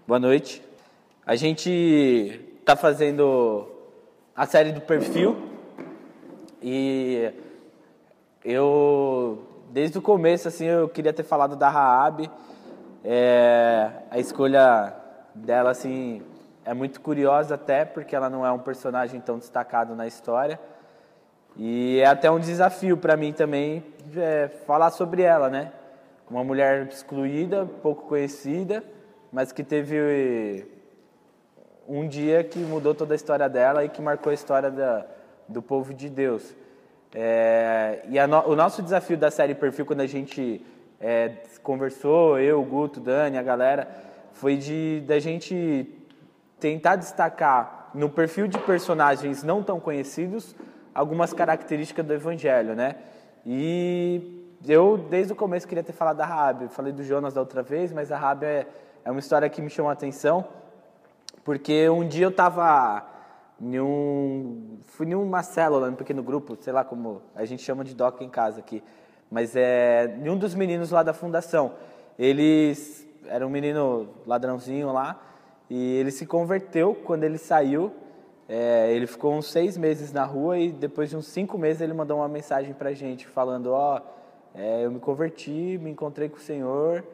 Boa noite. A gente está fazendo a série do perfil e eu, desde o começo, assim, eu queria ter falado da Raabe. A escolha dela, assim, é muito curiosa até, porque ela não é um personagem tão destacado na história. E é até um desafio para mim também falar sobre ela, né? Uma mulher excluída, pouco conhecida, mas que teve um dia que mudou toda a história dela e que marcou a história do povo de Deus. O nosso desafio da série Perfil, quando a gente conversou, eu, o Guto, Dani, a galera, foi da gente tentar destacar no perfil de personagens não tão conhecidos algumas características do Evangelho, né? E eu, desde o começo, queria ter falado da Raabe. Eu falei do Jonas da outra vez, mas a Raabe é uma história que me chamou a atenção, porque um dia eu estava fui em uma célula, num pequeno grupo, sei lá como a gente chama de doca em casa aqui, mas um dos meninos lá da fundação, era um menino ladrãozinho lá, e ele se converteu quando ele saiu. Ele ficou uns 6 meses na rua e depois de uns 5 meses ele mandou uma mensagem pra gente falando, eu me converti, me encontrei com o Senhor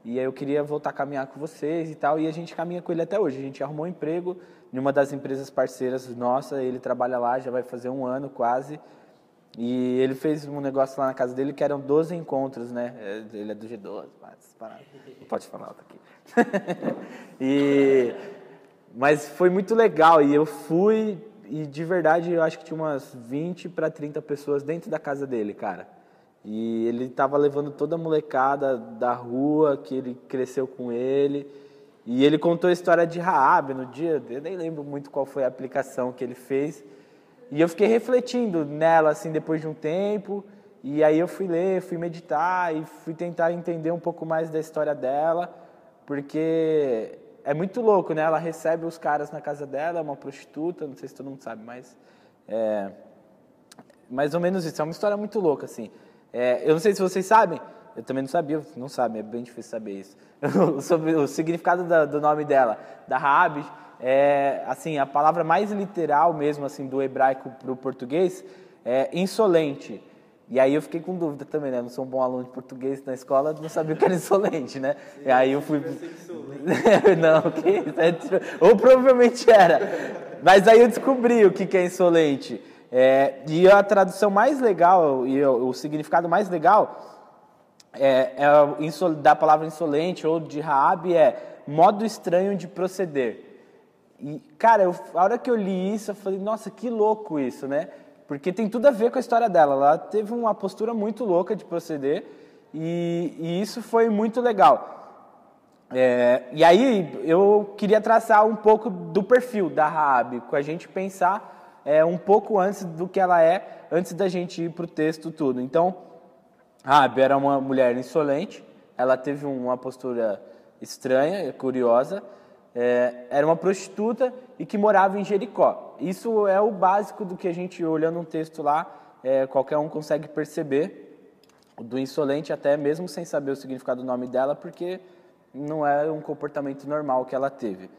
e eu queria voltar a caminhar com vocês e tal. E a gente caminha com ele até hoje. A gente arrumou um emprego em uma das empresas parceiras nossa, ele trabalha lá, já vai fazer 1 ano quase. E ele fez um negócio lá na casa dele que eram 12 encontros, né? Ele é do G12, pode falar aqui. Mas foi muito legal e eu fui e de verdade eu acho que tinha umas 20 para 30 pessoas dentro da casa dele, cara. E ele estava levando toda a molecada da rua que ele cresceu com ele. E ele contou a história de Raabe no dia, eu nem lembro muito qual foi a aplicação que ele fez. E eu fiquei refletindo nela assim depois de um tempo. E aí eu fui ler, fui meditar e fui tentar entender um pouco mais da história dela, porque é muito louco, né? Ela recebe os caras na casa dela, é uma prostituta, não sei se todo mundo sabe, mas mais ou menos isso. É uma história muito louca, assim. Eu não sei se vocês sabem, eu também não sabia, não sabem, é bem difícil saber isso. Sobre o significado do nome dela, da Raabe, assim, a palavra mais literal mesmo, assim, do hebraico para o português é insolente. E aí eu fiquei com dúvida também, né? Eu não sou um bom aluno de português na escola, não sabia o que era insolente, né? E aí eu fui... Não, que isso? Ou provavelmente era. Mas aí eu descobri o que é insolente. E a tradução mais legal, e o significado mais legal da palavra insolente ou de Raabe modo estranho de proceder. E, cara, a hora que eu li isso, eu falei, nossa, que louco isso, né? Porque tem tudo a ver com a história dela. Ela teve uma postura muito louca de proceder e isso foi muito legal. E aí eu queria traçar um pouco do perfil da Raabe, com a gente pensar um pouco antes do que ela antes da gente ir para o texto tudo. Então, Raabe era uma mulher insolente, ela teve uma postura estranha, curiosa, era uma prostituta e que morava em Jericó. Isso é o básico do que a gente, olhando um texto lá, qualquer um consegue perceber, do insolente até mesmo sem saber o significado do nome dela, porque não é um comportamento normal que ela teve.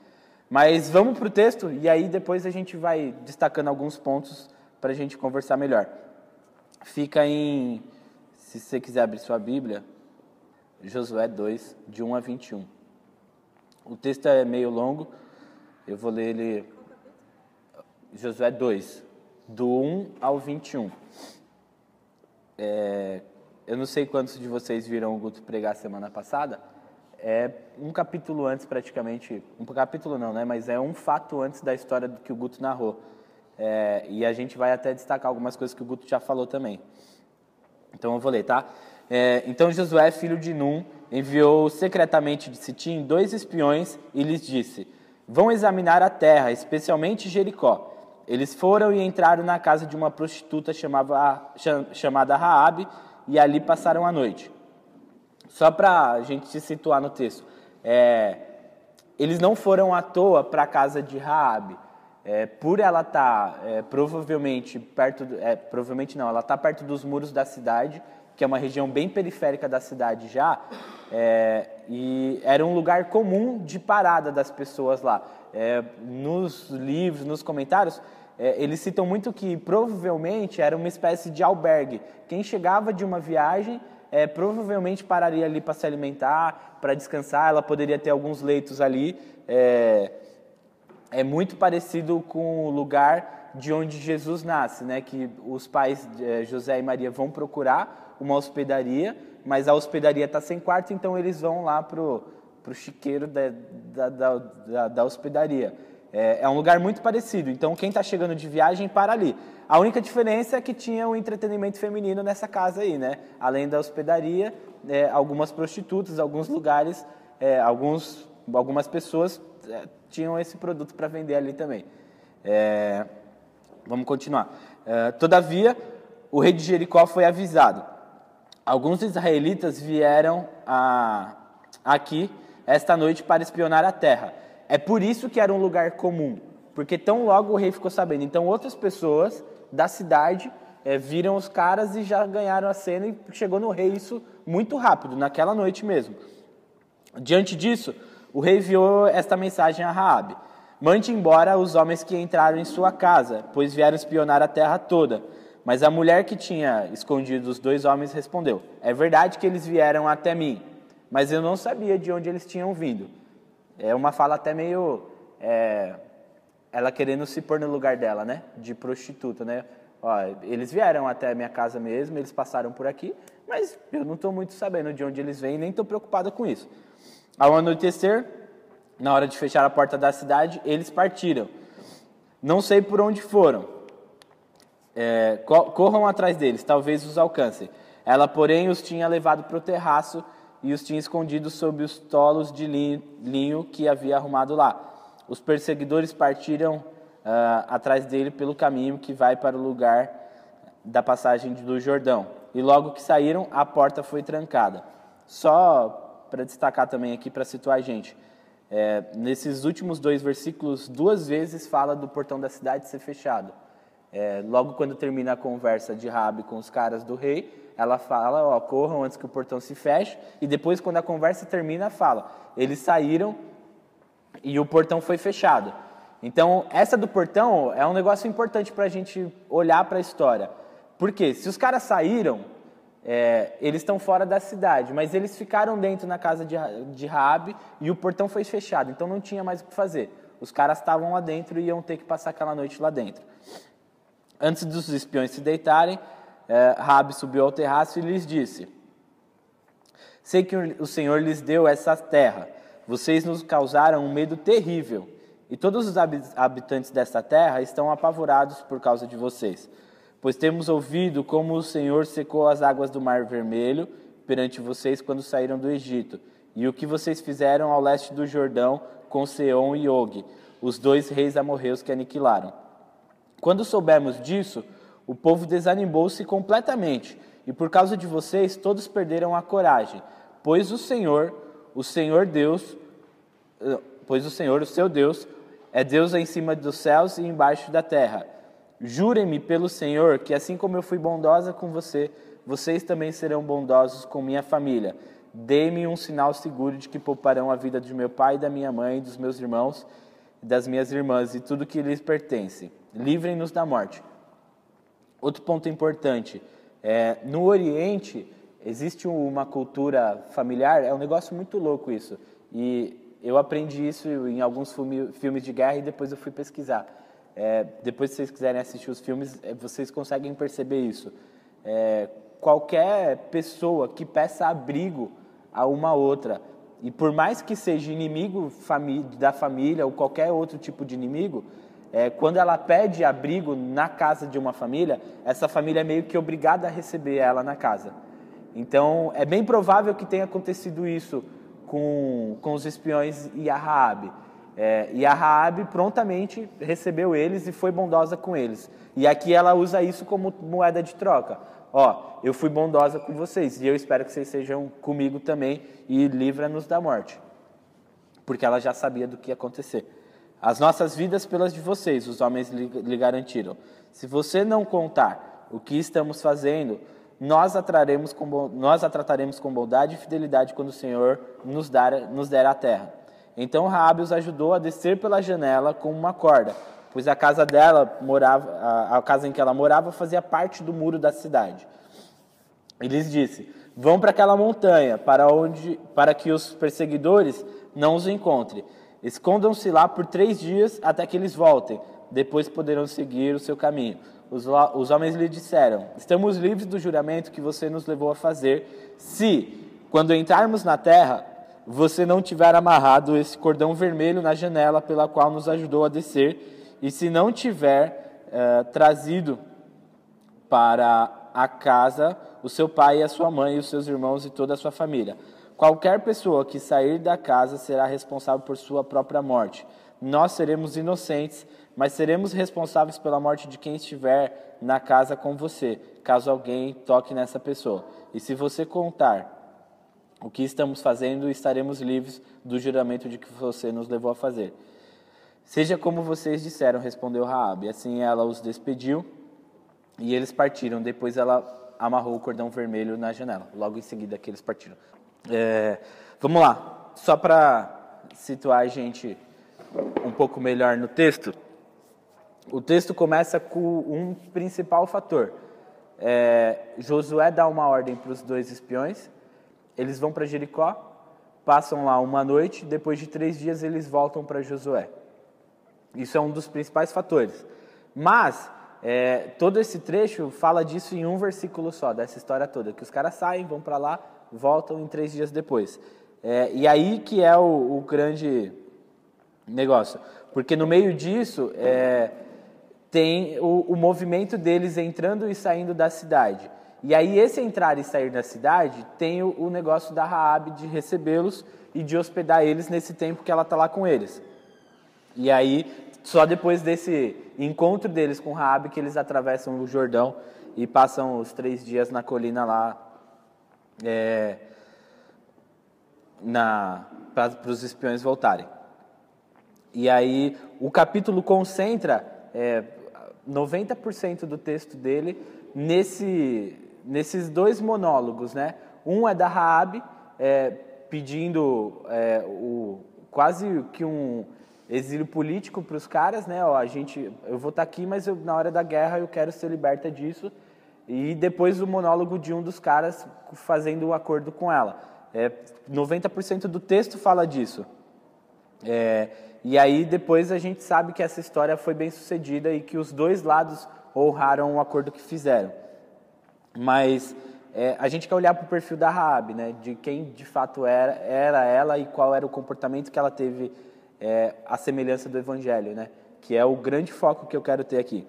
Mas vamos para o texto e aí depois a gente vai destacando alguns pontos para a gente conversar melhor. Fica se você quiser abrir sua Bíblia, Josué 2, de 1 a 21. O texto é meio longo, eu vou ler ele... Josué 2, do 1 ao 21. Eu não sei quantos de vocês viram o Guto pregar semana passada. Um capítulo antes, praticamente. Um capítulo não, né? Mas é um fato antes da história que o Guto narrou. E a gente vai até destacar algumas coisas que o Guto já falou também. Então eu vou ler, tá? Então Josué, filho de Num, enviou secretamente de Sitim 2 espiões e lhes disse: vão examinar a terra, especialmente Jericó. Eles foram e entraram na casa de uma prostituta chamada Raabe e ali passaram a noite. Só para a gente se situar no texto, eles não foram à toa para a casa de Raabe. Por ela estar provavelmente perto, provavelmente não, ela está perto dos muros da cidade que é uma região bem periférica da cidade já, e era um lugar comum de parada das pessoas lá. Nos livros, nos comentários, eles citam muito que provavelmente era uma espécie de albergue. Quem chegava de uma viagem provavelmente pararia ali para se alimentar, para descansar. Ela poderia ter alguns leitos ali. É muito parecido com o lugar de onde Jesus nasce, né? Que os pais José e Maria vão procurar uma hospedaria, mas a hospedaria está sem quarto, então eles vão lá pro chiqueiro da hospedaria. É um lugar muito parecido, então quem está chegando de viagem para ali. A única diferença é que tinha um entretenimento feminino nessa casa aí, né? Além da hospedaria, algumas prostitutas, alguns lugares, algumas pessoas tinham esse produto para vender ali também. Vamos continuar. Todavia, o rei de Jericó foi avisado. Alguns israelitas vieram aqui esta noite para espionar a terra. É por isso que era um lugar comum, porque tão logo o rei ficou sabendo. Então outras pessoas da cidade viram os caras e já ganharam a cena e chegou no rei isso muito rápido, naquela noite mesmo. Diante disso, o rei enviou esta mensagem a Raabe: mande embora os homens que entraram em sua casa, pois vieram espionar a terra toda. Mas a mulher que tinha escondido os 2 homens respondeu: é verdade que eles vieram até mim, mas eu não sabia de onde eles tinham vindo. É uma fala até meio... ela querendo se pôr no lugar dela, né? De prostituta, né? Ó, eles vieram até a minha casa mesmo, eles passaram por aqui, mas eu não estou muito sabendo de onde eles vêm, nem estou preocupada com isso. Ao anoitecer, na hora de fechar a porta da cidade, eles partiram. Não sei por onde foram. Corram atrás deles, talvez os alcancem. Ela, porém, os tinha levado para o terraço e os tinha escondido sob os tolos de linho que havia arrumado lá. Os perseguidores partiram atrás dele pelo caminho que vai para o lugar da passagem do Jordão. E logo que saíram, a porta foi trancada. Só para destacar também aqui, para situar a gente, nesses últimos 2 versículos, 2 vezes fala do portão da cidade ser fechado. Logo quando termina a conversa de Raabe com os caras do rei, ela fala, corram antes que o portão se feche, e depois quando a conversa termina, fala, eles saíram e o portão foi fechado. Então, essa do portão é um negócio importante para a gente olhar para a história. Por quê? Se os caras saíram, eles estão fora da cidade, mas eles ficaram dentro na casa de Raabe e o portão foi fechado, então não tinha mais o que fazer. Os caras estavam lá dentro e iam ter que passar aquela noite lá dentro. Antes dos espiões se deitarem, Raabe subiu ao terraço e lhes disse: sei que o Senhor lhes deu essa terra. Vocês nos causaram um medo terrível, e todos os habitantes desta terra estão apavorados por causa de vocês. Pois temos ouvido como o Senhor secou as águas do Mar Vermelho perante vocês quando saíram do Egito, e o que vocês fizeram ao leste do Jordão com Seom e Og, os 2 reis amorreus que aniquilaram. Quando soubemos disso, o povo desanimou-se completamente, e por causa de vocês todos perderam a coragem, pois o Senhor, o seu Deus, é Deus em cima dos céus e embaixo da terra. Jurem-me pelo Senhor que assim como eu fui bondosa com você, vocês também serão bondosos com minha família. Dê-me um sinal seguro de que pouparão a vida de meu pai, da minha mãe, dos meus irmãos, das minhas irmãs e tudo que lhes pertence. Livrem-nos da morte. Outro ponto importante, no Oriente existe uma cultura familiar, é um negócio muito louco isso, e eu aprendi isso em alguns filmes de guerra e depois eu fui pesquisar. Depois, se vocês quiserem assistir os filmes, vocês conseguem perceber isso. Qualquer pessoa que peça abrigo a uma outra, e por mais que seja inimigo da família ou qualquer outro tipo de inimigo, quando ela pede abrigo na casa de uma família, essa família é meio que obrigada a receber ela na casa. Então, é bem provável que tenha acontecido isso com os espiões e a Raabe. E a Raabe prontamente recebeu eles e foi bondosa com eles. E aqui ela usa isso como moeda de troca. Eu fui bondosa com vocês e eu espero que vocês sejam comigo também e livra-nos da morte. Porque ela já sabia do que ia acontecer. As nossas vidas pelas de vocês, os homens lhe garantiram. Se você não contar o que estamos fazendo, nós a trataremos com bondade e fidelidade quando o Senhor nos der a terra. Então Raabe os ajudou a descer pela janela com uma corda, pois a casa em que ela morava fazia parte do muro da cidade. E lhes disse: vão para aquela montanha, para que os perseguidores não os encontrem. Escondam-se lá por 3 dias até que eles voltem. Depois poderão seguir o seu caminho. Os homens lhe disseram: estamos livres do juramento que você nos levou a fazer, se, quando entrarmos na terra, você não tiver amarrado esse cordão vermelho na janela pela qual nos ajudou a descer, e se não tiver trazido para a casa o seu pai e a sua mãe e os seus irmãos e toda a sua família. Qualquer pessoa que sair da casa será responsável por sua própria morte. Nós seremos inocentes, mas seremos responsáveis pela morte de quem estiver na casa com você, caso alguém toque nessa pessoa. E se você contar o que estamos fazendo, estaremos livres do juramento de que você nos levou a fazer. Seja como vocês disseram, respondeu Raabe. Assim ela os despediu e eles partiram. Depois ela amarrou o cordão vermelho na janela. Logo em seguida que eles partiram. Vamos lá, só para situar a gente um pouco melhor no texto. O texto começa com um principal fator. Josué dá uma ordem para os 2 espiões. Eles vão para Jericó, passam lá uma noite, depois de 3 dias eles voltam para Josué. Isso é um dos principais fatores. Mas todo esse trecho fala disso em um versículo só, dessa história toda, que os caras saem, vão para lá, voltam em 3 dias depois. E aí que é o grande negócio, porque no meio disso tem o movimento deles entrando e saindo da cidade. E aí esse entrar e sair da cidade tem o negócio da Raabe de recebê-los e de hospedar eles nesse tempo que ela está lá com eles. E aí, só depois desse encontro deles com Raabe que eles atravessam o Jordão e passam os 3 dias na colina lá para os espiões voltarem. E aí o capítulo concentra 90% do texto dele nesses 2 monólogos, né? Um é da Raabe, pedindo quase que um exílio político para os caras, né? Eu vou estar aqui, mas na hora da guerra eu quero ser liberta disso. E depois o monólogo de um dos caras fazendo um acordo com ela. 90% do texto fala disso. E aí depois a gente sabe que essa história foi bem sucedida e que os 2 lados honraram o acordo que fizeram. Mas a gente quer olhar para o perfil da Raabe, né? De quem de fato era ela e qual era o comportamento que ela teve a semelhança do Evangelho, né? Que é o grande foco que eu quero ter aqui.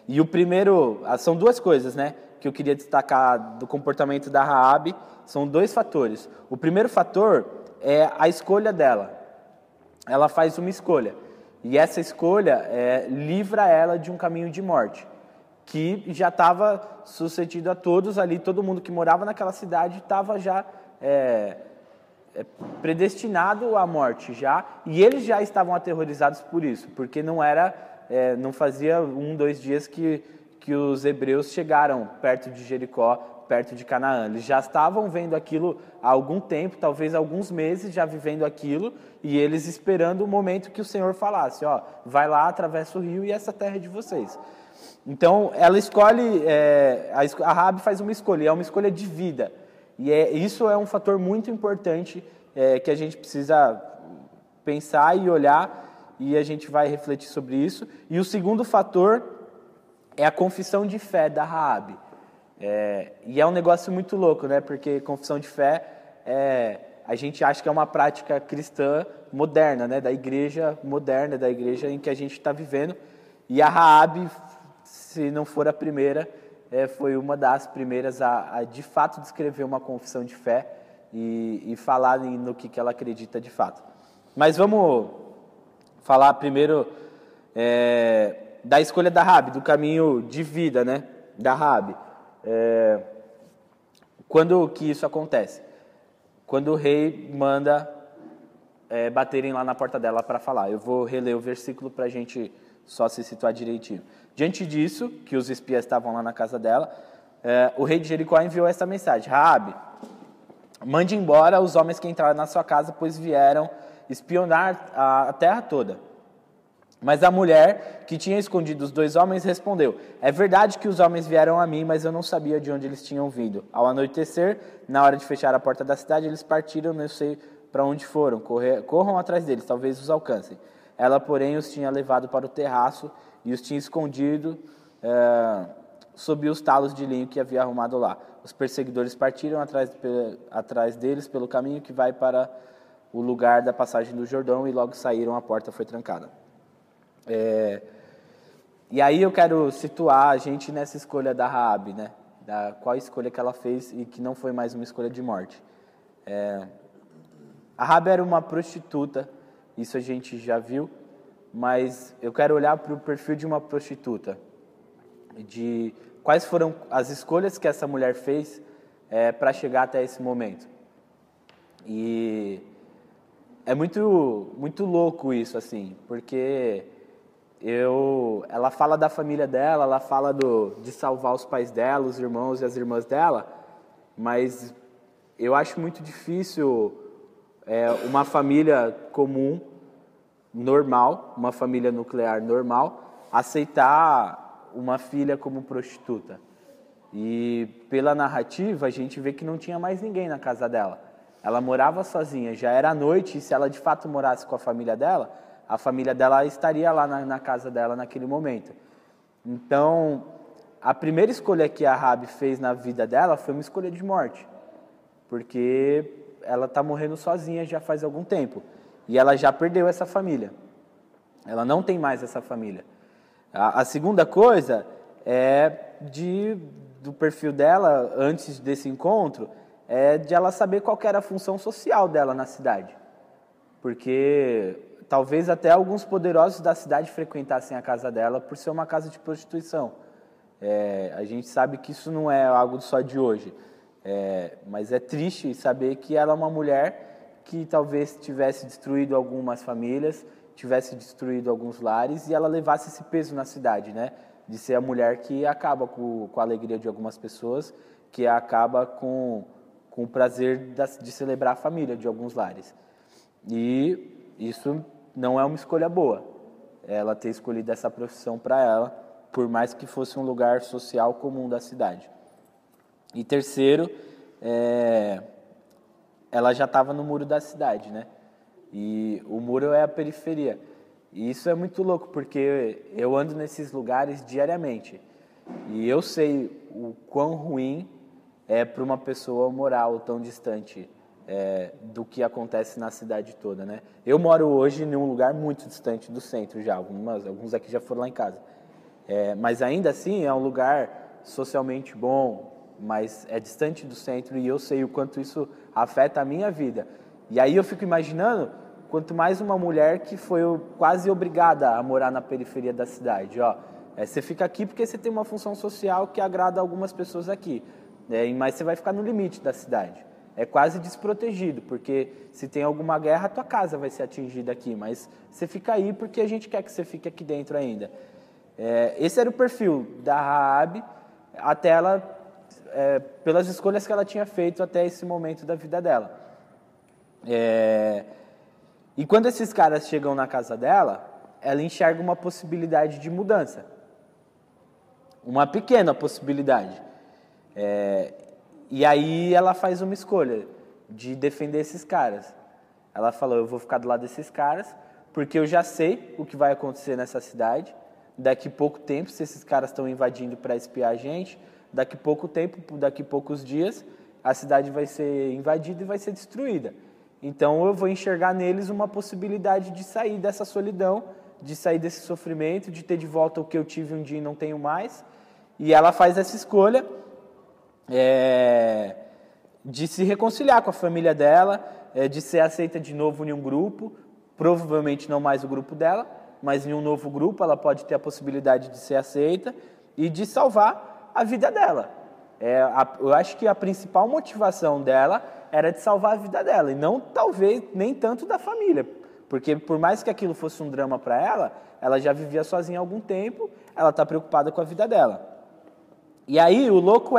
E o primeiro, são 2 coisas, né? Que eu queria destacar do comportamento da Raabe, são 2 fatores. O primeiro fator é a escolha dela. Ela faz uma escolha, e essa escolha livra ela de um caminho de morte, que já estava sucedido a todos ali, todo mundo que morava naquela cidade estava já predestinado à morte já, e eles já estavam aterrorizados por isso, porque não fazia 2 dias que os hebreus chegaram perto de Jericó, perto de Canaã. Eles já estavam vendo aquilo há algum tempo, talvez alguns meses já vivendo aquilo, e eles esperando o momento que o Senhor falasse, vai lá, atravessa o rio e essa terra é de vocês. Então, ela escolhe, a Raabe faz uma escolha, é uma escolha de vida. E isso é um fator muito importante que a gente precisa pensar e olhar, e a gente vai refletir sobre isso. E o segundo fator é a confissão de fé da Raabe. E é um negócio muito louco, né? Porque confissão de fé, a gente acha que é uma prática cristã moderna, né? Da igreja moderna, da igreja em que a gente está vivendo. E a Raabe, se não for a primeira, foi uma das primeiras a de fato descrever uma confissão de fé e falar no que ela acredita de fato. Mas vamos falar primeiro da escolha da Raabe, do caminho de vida, né? Da Raabe. Quando que isso acontece? Quando o rei manda baterem lá na porta dela para falar. Eu vou reler o versículo para a gente só se situar direitinho. Diante disso, que os espias estavam lá na casa dela, o rei de Jericó enviou esta mensagem: Raabe, mande embora os homens que entraram na sua casa, pois vieram espionar a terra toda. Mas a mulher que tinha escondido os 2 homens respondeu: é verdade que os homens vieram a mim, mas eu não sabia de onde eles tinham vindo. Ao anoitecer, na hora de fechar a porta da cidade, eles partiram, não sei para onde foram. Corram atrás deles, talvez os alcancem. Ela, porém, os tinha levado para o terraço e os tinha escondido sob os talos de linho que havia arrumado lá. Os perseguidores partiram atrás deles pelo caminho que vai para o lugar da passagem do Jordão e logo saíram, a porta foi trancada. E aí eu quero situar a gente nessa escolha da Raabe, né? Qual escolha que ela fez e que não foi mais uma escolha de morte. A Raabe era uma prostituta, isso a gente já viu, mas eu quero olhar para o perfil de uma prostituta, de quais foram as escolhas que essa mulher fez para chegar até esse momento. E é muito louco isso, assim, porque ela fala da família dela, ela fala de salvar os pais dela, os irmãos e as irmãs dela, mas eu acho muito difícil uma família comum, normal, uma família nuclear normal, aceitar uma filha como prostituta. E pela narrativa a gente vê que não tinha mais ninguém na casa dela. Ela morava sozinha, já era noite, e se ela de fato morasse com a família dela estaria lá na casa dela naquele momento. Então, a primeira escolha que a Raabe fez na vida dela foi uma escolha de morte, porque ela está morrendo sozinha já faz algum tempo, e ela já perdeu essa família. Ela não tem mais essa família. A segunda coisa do perfil dela, antes desse encontro, de ela saber qual que era a função social dela na cidade. Porque talvez até alguns poderosos da cidade frequentassem a casa dela por ser uma casa de prostituição. A gente sabe que isso não é algo só de hoje. Mas é triste saber que ela é uma mulher que talvez tivesse destruído algumas famílias, tivesse destruído alguns lares, e ela levasse esse peso na cidade, né? De ser a mulher que acaba com a alegria de algumas pessoas, que acaba com o prazer de celebrar a família de alguns lares. E isso não é uma escolha boa, ela ter escolhido essa profissão para ela, por mais que fosse um lugar social comum da cidade. E terceiro, ela já estava no muro da cidade, né? E o muro é a periferia. E isso é muito louco, porque eu ando nesses lugares diariamente. E eu sei o quão ruim é para uma pessoa morar tão distante do que acontece na cidade toda, né? Eu moro hoje em um lugar muito distante do centro já. Alguns aqui já foram lá em casa. Mas ainda assim é um lugar socialmente bom, mas é distante do centro, e eu sei o quanto isso afeta a minha vida. E aí eu fico imaginando, quanto mais uma mulher que foi quase obrigada a morar na periferia da cidade. Você fica aqui porque você tem uma função social que agrada algumas pessoas aqui, mas você vai ficar no limite da cidade. É quase desprotegido, porque se tem alguma guerra, a tua casa vai ser atingida aqui, mas você fica aí porque a gente quer que você fique aqui dentro ainda. Esse era o perfil da Raabe, até ela, pelas escolhas que ela tinha feito até esse momento da vida dela. E quando esses caras chegam na casa dela, ela enxerga uma possibilidade de mudança. Uma pequena possibilidade. E aí ela faz uma escolha de defender esses caras. Ela falou: eu vou ficar do lado desses caras, porque eu já sei o que vai acontecer nessa cidade. Daqui pouco tempo, se esses caras estão invadindo para espiar a gente, daqui poucos dias, a cidade vai ser invadida e vai ser destruída. Então eu vou enxergar neles uma possibilidade de sair dessa solidão, de sair desse sofrimento, de ter de volta o que eu tive um dia e não tenho mais. E ela faz essa escolha de se reconciliar com a família dela, de ser aceita de novo em um grupo, provavelmente não mais o grupo dela, mas em um novo grupo ela pode ter a possibilidade de ser aceita e de salvar a vida dela. Eu acho que a principal motivação dela era de salvar a vida dela, e não, talvez, nem tanto da família, porque por mais que aquilo fosse um drama para ela, ela já vivia sozinha há algum tempo, ela está preocupada com a vida dela. E aí o louco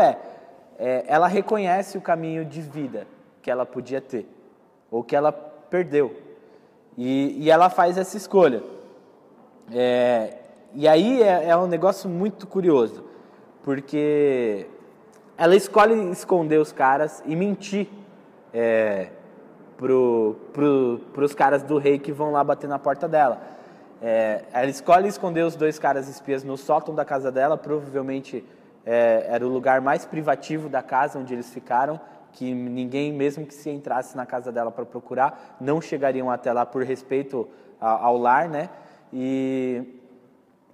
ela reconhece o caminho de vida que ela podia ter, ou que ela perdeu, e ela faz essa escolha. E aí é um negócio muito curioso, porque ela escolhe esconder os caras e mentir pros caras do rei que vão lá bater na porta dela. Ela escolhe esconder os 2 caras espias no sótão da casa dela, provavelmente era o lugar mais privativo da casa onde eles ficaram, que ninguém, mesmo que se entrasse na casa dela para procurar, não chegariam até lá por respeito ao lar, né?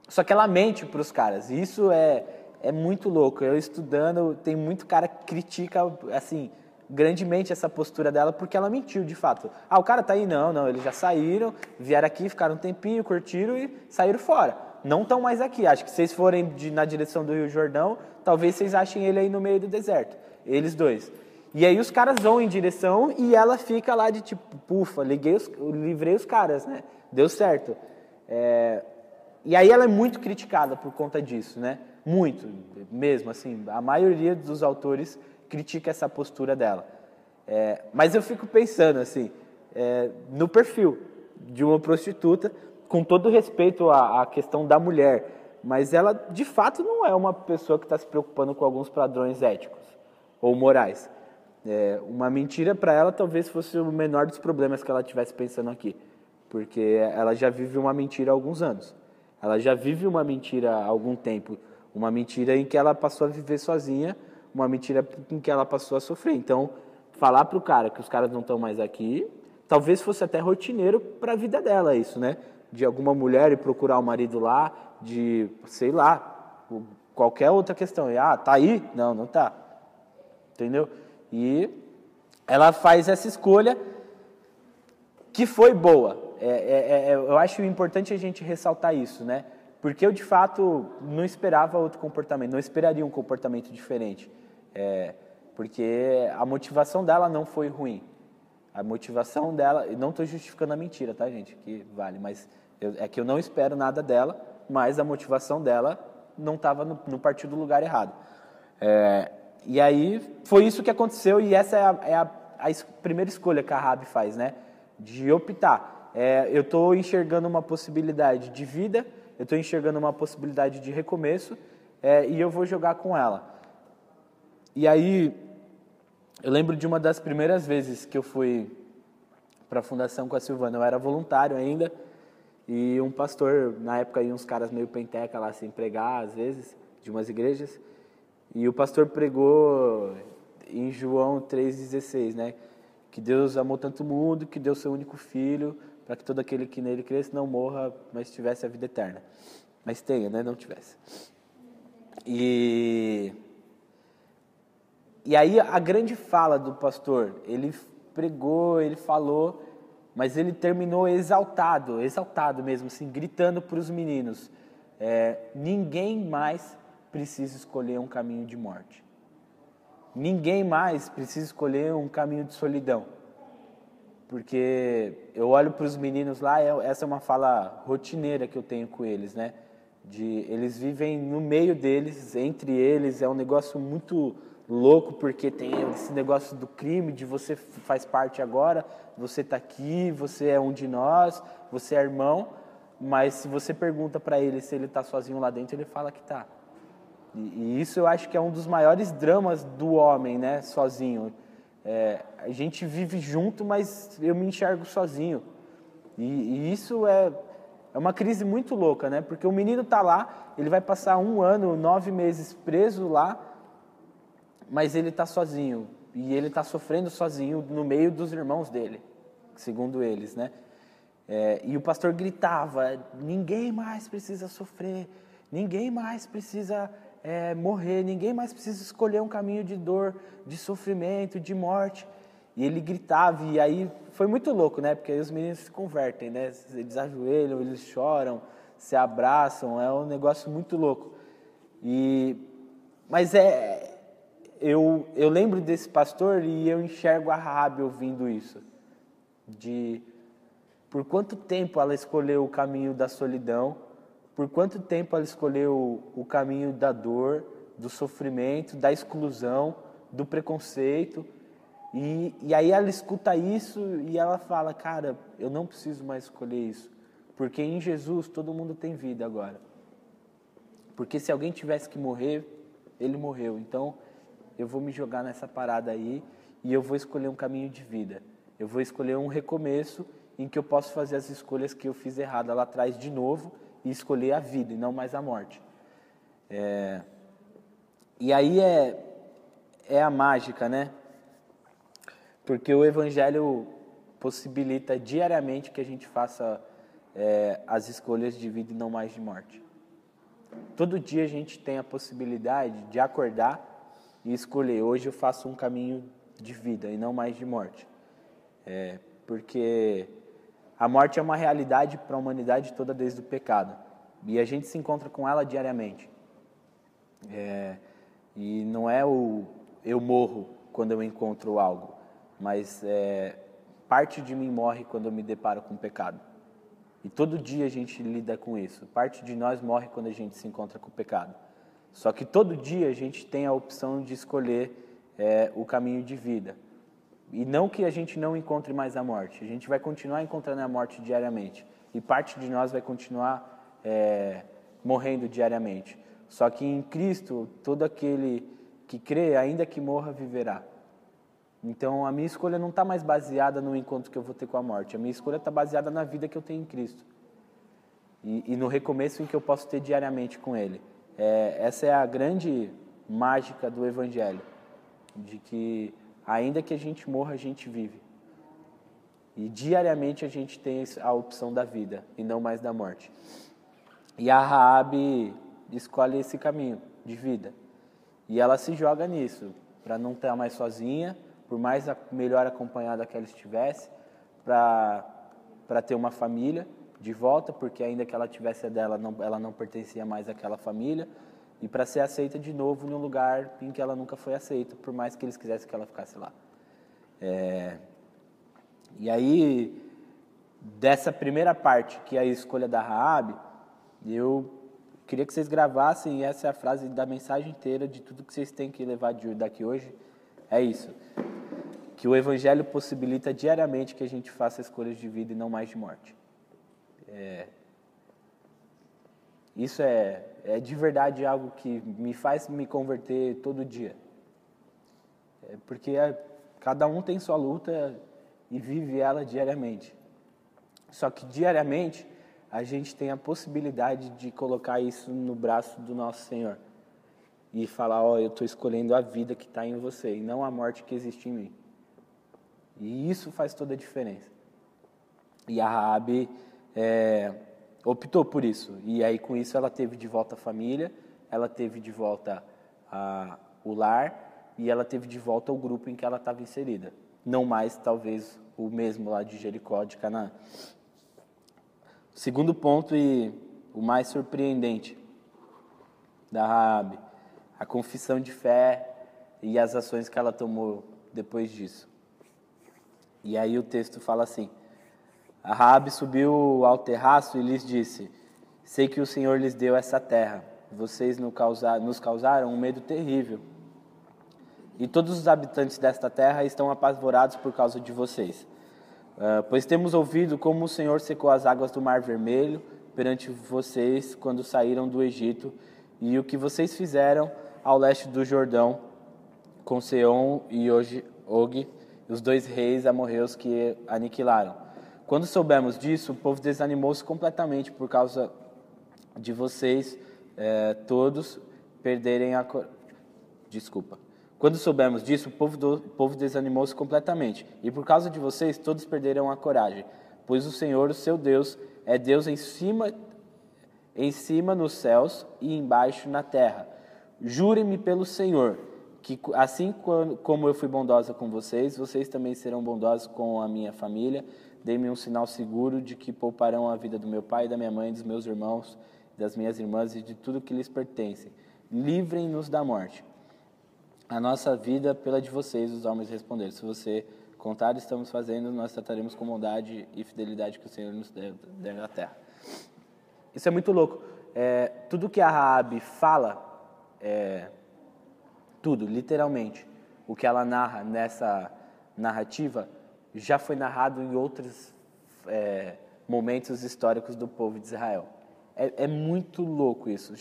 Só que ela mente para os caras, e isso é muito louco. Eu estudando, tem muito cara que critica, assim, grandemente essa postura dela, porque ela mentiu, de fato. O cara tá aí? Não, eles já saíram, vieram aqui, ficaram um tempinho, curtiram e saíram fora. Não estão mais aqui. Acho que se vocês forem na direção do Rio Jordão, talvez vocês achem ele aí no meio do deserto. Eles 2. E aí os caras vão em direção e ela fica lá de tipo, pufa, livrei os caras, né? Deu certo. E aí ela é muito criticada por conta disso, né? Muito, mesmo, assim. A maioria dos autores critica essa postura dela. Mas eu fico pensando, assim, no perfil de uma prostituta, com todo respeito à questão da mulher, mas ela, de fato, não é uma pessoa que está se preocupando com alguns padrões éticos ou morais. Uma mentira para ela talvez fosse o menor dos problemas que ela estivesse pensando aqui, porque ela já vive uma mentira há alguns anos. Ela já vive uma mentira há algum tempo, uma mentira em que ela passou a viver sozinha, uma mentira em que ela passou a sofrer. Então, falar para o cara que os caras não estão mais aqui, talvez fosse até rotineiro para a vida dela isso, né? De alguma mulher ir procurar o marido lá, de, sei lá, qualquer outra questão. Tá aí? Não tá. Entendeu? E ela faz essa escolha que foi boa. Eu acho importante a gente ressaltar isso, né? Porque eu, de fato, não esperava outro comportamento, não esperaria um comportamento diferente. Porque a motivação dela não foi ruim. A motivação dela, e não estou justificando a mentira, tá, gente? Que vale, mas é que eu não espero nada dela, mas a motivação dela não estava no partir do lugar errado. E aí foi isso que aconteceu, e essa é a primeira escolha que a Raabe faz, né? De optar. Eu estou enxergando uma possibilidade de vida, eu estou enxergando uma possibilidade de recomeço, e eu vou jogar com ela. E aí, eu lembro de uma das primeiras vezes que eu fui para a fundação com a Silvana. Eu era voluntário ainda, e um pastor, na época, iam uns caras meio penteca lá sem pregar, às vezes, de umas igrejas, e o pastor pregou em João 3,16, né? Que Deus amou tanto o mundo, que deu seu único filho, para que todo aquele que nele cresce não morra, mas tivesse a vida eterna. Mas tenha, né? Não tivesse. E aí a grande fala do pastor, ele pregou, ele falou, mas ele terminou exaltado mesmo, assim, gritando para os meninos, ninguém mais precisa escolher um caminho de morte. Ninguém mais precisa escolher um caminho de solidão. Porque eu olho para os meninos lá, essa é uma fala rotineira que eu tenho com eles, né? Eles vivem no meio deles, entre eles, é um negócio muito louco, porque tem esse negócio do crime, de você faz parte agora, você está aqui, você é um de nós, você é irmão, mas se você pergunta para ele se ele está sozinho lá dentro, ele fala que está. E isso eu acho que é um dos maiores dramas do homem, né, sozinho. A gente vive junto, mas eu me enxergo sozinho. E isso é uma crise muito louca, né? Porque o menino está lá, ele vai passar 1 ano, 9 meses preso lá, mas ele está sozinho. E ele está sofrendo sozinho no meio dos irmãos dele, segundo eles, né? E o pastor gritava, ninguém mais precisa sofrer, ninguém mais precisa morrer, ninguém mais precisa escolher um caminho de dor, de sofrimento, de morte. E ele gritava, e aí foi muito louco, né? Porque aí os meninos se convertem, né? Eles ajoelham, eles choram, se abraçam, é um negócio muito louco. Mas eu lembro desse pastor e eu enxergo a Raabe ouvindo isso. Por quanto tempo ela escolheu o caminho da solidão, por quanto tempo ela escolheu o caminho da dor, do sofrimento, da exclusão, do preconceito. E aí ela escuta isso e ela fala, cara, eu não preciso mais escolher isso, porque em Jesus todo mundo tem vida agora. Porque se alguém tivesse que morrer, ele morreu. Então eu vou me jogar nessa parada aí e eu vou escolher um caminho de vida. Eu vou escolher um recomeço em que eu posso fazer as escolhas que eu fiz errada lá atrás de novo e escolher a vida e não mais a morte. E aí é a mágica, né? Porque o Evangelho possibilita diariamente que a gente faça as escolhas de vida e não mais de morte. Todo dia a gente tem a possibilidade de acordar e escolher. Hoje eu faço um caminho de vida e não mais de morte. Porque a morte é uma realidade para a humanidade toda desde o pecado. E a gente se encontra com ela diariamente. E não é eu morro quando eu encontro algo, mas parte de mim morre quando eu me deparo com o pecado. E todo dia a gente lida com isso. Parte de nós morre quando a gente se encontra com o pecado. Só que todo dia a gente tem a opção de escolher o caminho de vida. E não que a gente não encontre mais a morte. A gente vai continuar encontrando a morte diariamente. E parte de nós vai continuar morrendo diariamente. Só que em Cristo, todo aquele que crê, ainda que morra, viverá. Então, a minha escolha não está mais baseada no encontro que eu vou ter com a morte. A minha escolha está baseada na vida que eu tenho em Cristo. E no recomeço em que eu posso ter diariamente com Ele. Essa é a grande mágica do Evangelho. De que, ainda que a gente morra, a gente vive. E diariamente a gente tem a opção da vida e não mais da morte. E a Raabe escolhe esse caminho de vida. E ela se joga nisso, para não estar mais sozinha, por mais melhor acompanhada que ela estivesse, para ter uma família de volta, porque ainda que ela tivesse a dela, ela não pertencia mais àquela família, e para ser aceita de novo num lugar em que ela nunca foi aceita, por mais que eles quisessem que ela ficasse lá. E aí, dessa primeira parte, que é a escolha da Raabe, eu queria que vocês gravassem, e essa é a frase da mensagem inteira de tudo que vocês têm que levar daqui hoje, é isso. Que o Evangelho possibilita diariamente que a gente faça escolhas de vida e não mais de morte. Isso é de verdade algo que me faz me converter todo dia. Porque cada um tem sua luta e vive ela diariamente. Só que diariamente a gente tem a possibilidade de colocar isso no braço do nosso Senhor. E falar, eu estou escolhendo a vida que está em você e não a morte que existe em mim. E isso faz toda a diferença. E a Raabe optou por isso. E aí com isso ela teve de volta a família, ela teve de volta o lar e ela teve de volta o grupo em que ela estava inserida. Não mais, talvez, o mesmo lá de Jericó, de Canaã. O segundo ponto e o mais surpreendente da Raabe, a confissão de fé e as ações que ela tomou depois disso. E aí o texto fala assim: a Raabe subiu ao terraço e lhes disse: sei que o Senhor lhes deu essa terra. Vocês nos causaram um medo terrível. E todos os habitantes desta terra estão apavorados por causa de vocês. Pois temos ouvido como o Senhor secou as águas do Mar Vermelho perante vocês quando saíram do Egito, e o que vocês fizeram ao leste do Jordão com Seom e Og, os dois reis amorreus que aniquilaram. Quando soubemos disso, o povo desanimou-se completamente por causa de vocês todos perderem a... Quando soubemos disso, o povo desanimou-se completamente, e por causa de vocês todos perderam a coragem, pois o Senhor, o seu Deus, é Deus em cima nos céus e embaixo na terra. Jurem-me pelo Senhor, que assim como eu fui bondosa com vocês, vocês também serão bondosos com a minha família. Dê-me um sinal seguro de que pouparão a vida do meu pai, da minha mãe, dos meus irmãos, das minhas irmãs e de tudo que lhes pertence. Livrem-nos da morte. A nossa vida pela de vocês, os homens responderam. Se você contar, estamos fazendo, nós trataremos com bondade e fidelidade que o Senhor nos der na terra. Isso é muito louco. Tudo que a Raabe fala tudo, literalmente. O que ela narra nessa narrativa já foi narrado em outros momentos históricos do povo de Israel. É muito louco isso.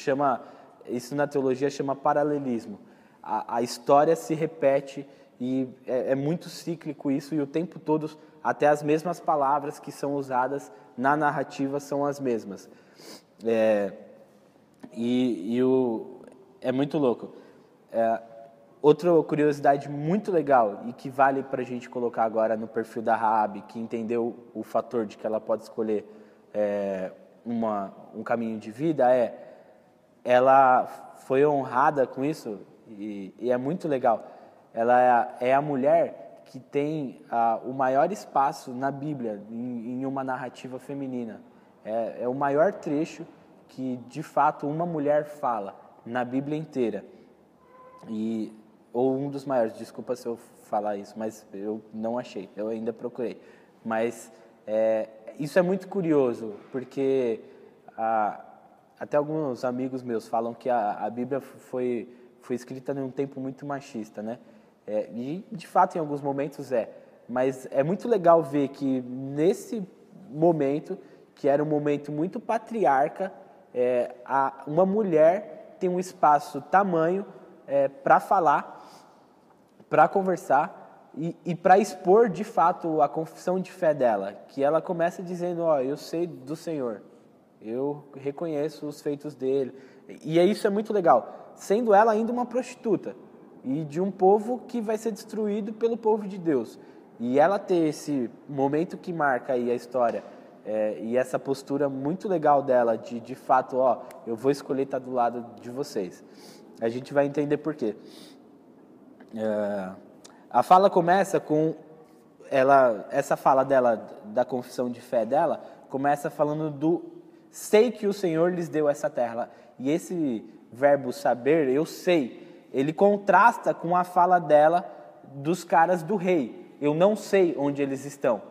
Isso na teologia chama paralelismo. A história se repete e é muito cíclico isso, e o tempo todo até as mesmas palavras que são usadas na narrativa são as mesmas. É muito louco. Outra curiosidade muito legal e que vale para a gente colocar agora no perfil da Raabe, que entendeu o fator de que ela pode escolher um caminho de vida, ela foi honrada com isso e é muito legal. Ela é a mulher que tem o maior espaço na Bíblia em uma narrativa feminina. É o maior trecho que, de fato, uma mulher fala na Bíblia inteira. Ou um dos maiores, desculpa se eu falar isso, mas eu não achei, eu ainda procurei. Mas isso é muito curioso, porque até alguns amigos meus falam que a Bíblia foi escrita em um tempo muito machista, né? E, de fato, em alguns momentos mas é muito legal ver que nesse momento, que era um momento muito patriarca, uma mulher tem um espaço tamanho para falar, para conversar e para expor, de fato, a confissão de fé dela, que ela começa dizendo, eu sei do Senhor, eu reconheço os feitos dele, e isso é muito legal, sendo ela ainda uma prostituta, e de um povo que vai ser destruído pelo povo de Deus, e ela ter esse momento que marca aí a história, e essa postura muito legal dela, de fato, eu vou escolher estar do lado de vocês. A gente vai entender por quê. A fala começa com essa fala dela, da confissão de fé dela, começa falando sei que o Senhor lhes deu essa terra. E esse verbo saber, eu sei, ele contrasta com a fala dela dos caras do rei. Eu não sei onde eles estão.